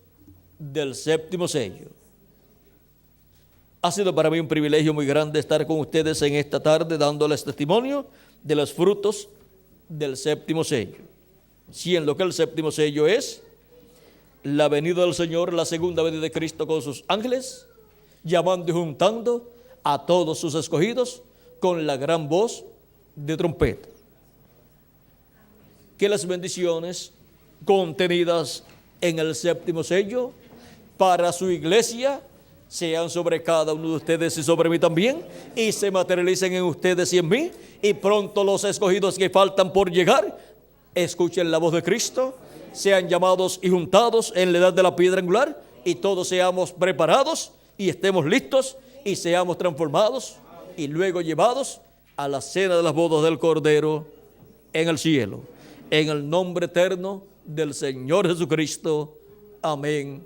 del séptimo sello. Ha sido para mí un privilegio muy grande estar con ustedes en esta tarde dándoles testimonio de los frutos del séptimo sello. Siendo que el séptimo sello es la venida del Señor, la segunda venida de Cristo con sus ángeles, llamando y juntando a todos sus escogidos con la gran voz de trompeta. Que las bendiciones contenidas en el séptimo sello para su iglesia sean sobre cada uno de ustedes y sobre mí también, y se materialicen en ustedes y en mí, y pronto los escogidos que faltan por llegar escuchen la voz de Cristo, sean llamados y juntados en la edad de la piedra angular, y todos seamos preparados y estemos listos y seamos transformados y luego llevados a la cena de las bodas del Cordero en el cielo. En el nombre eterno del Señor Jesucristo. Amén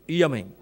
y amén.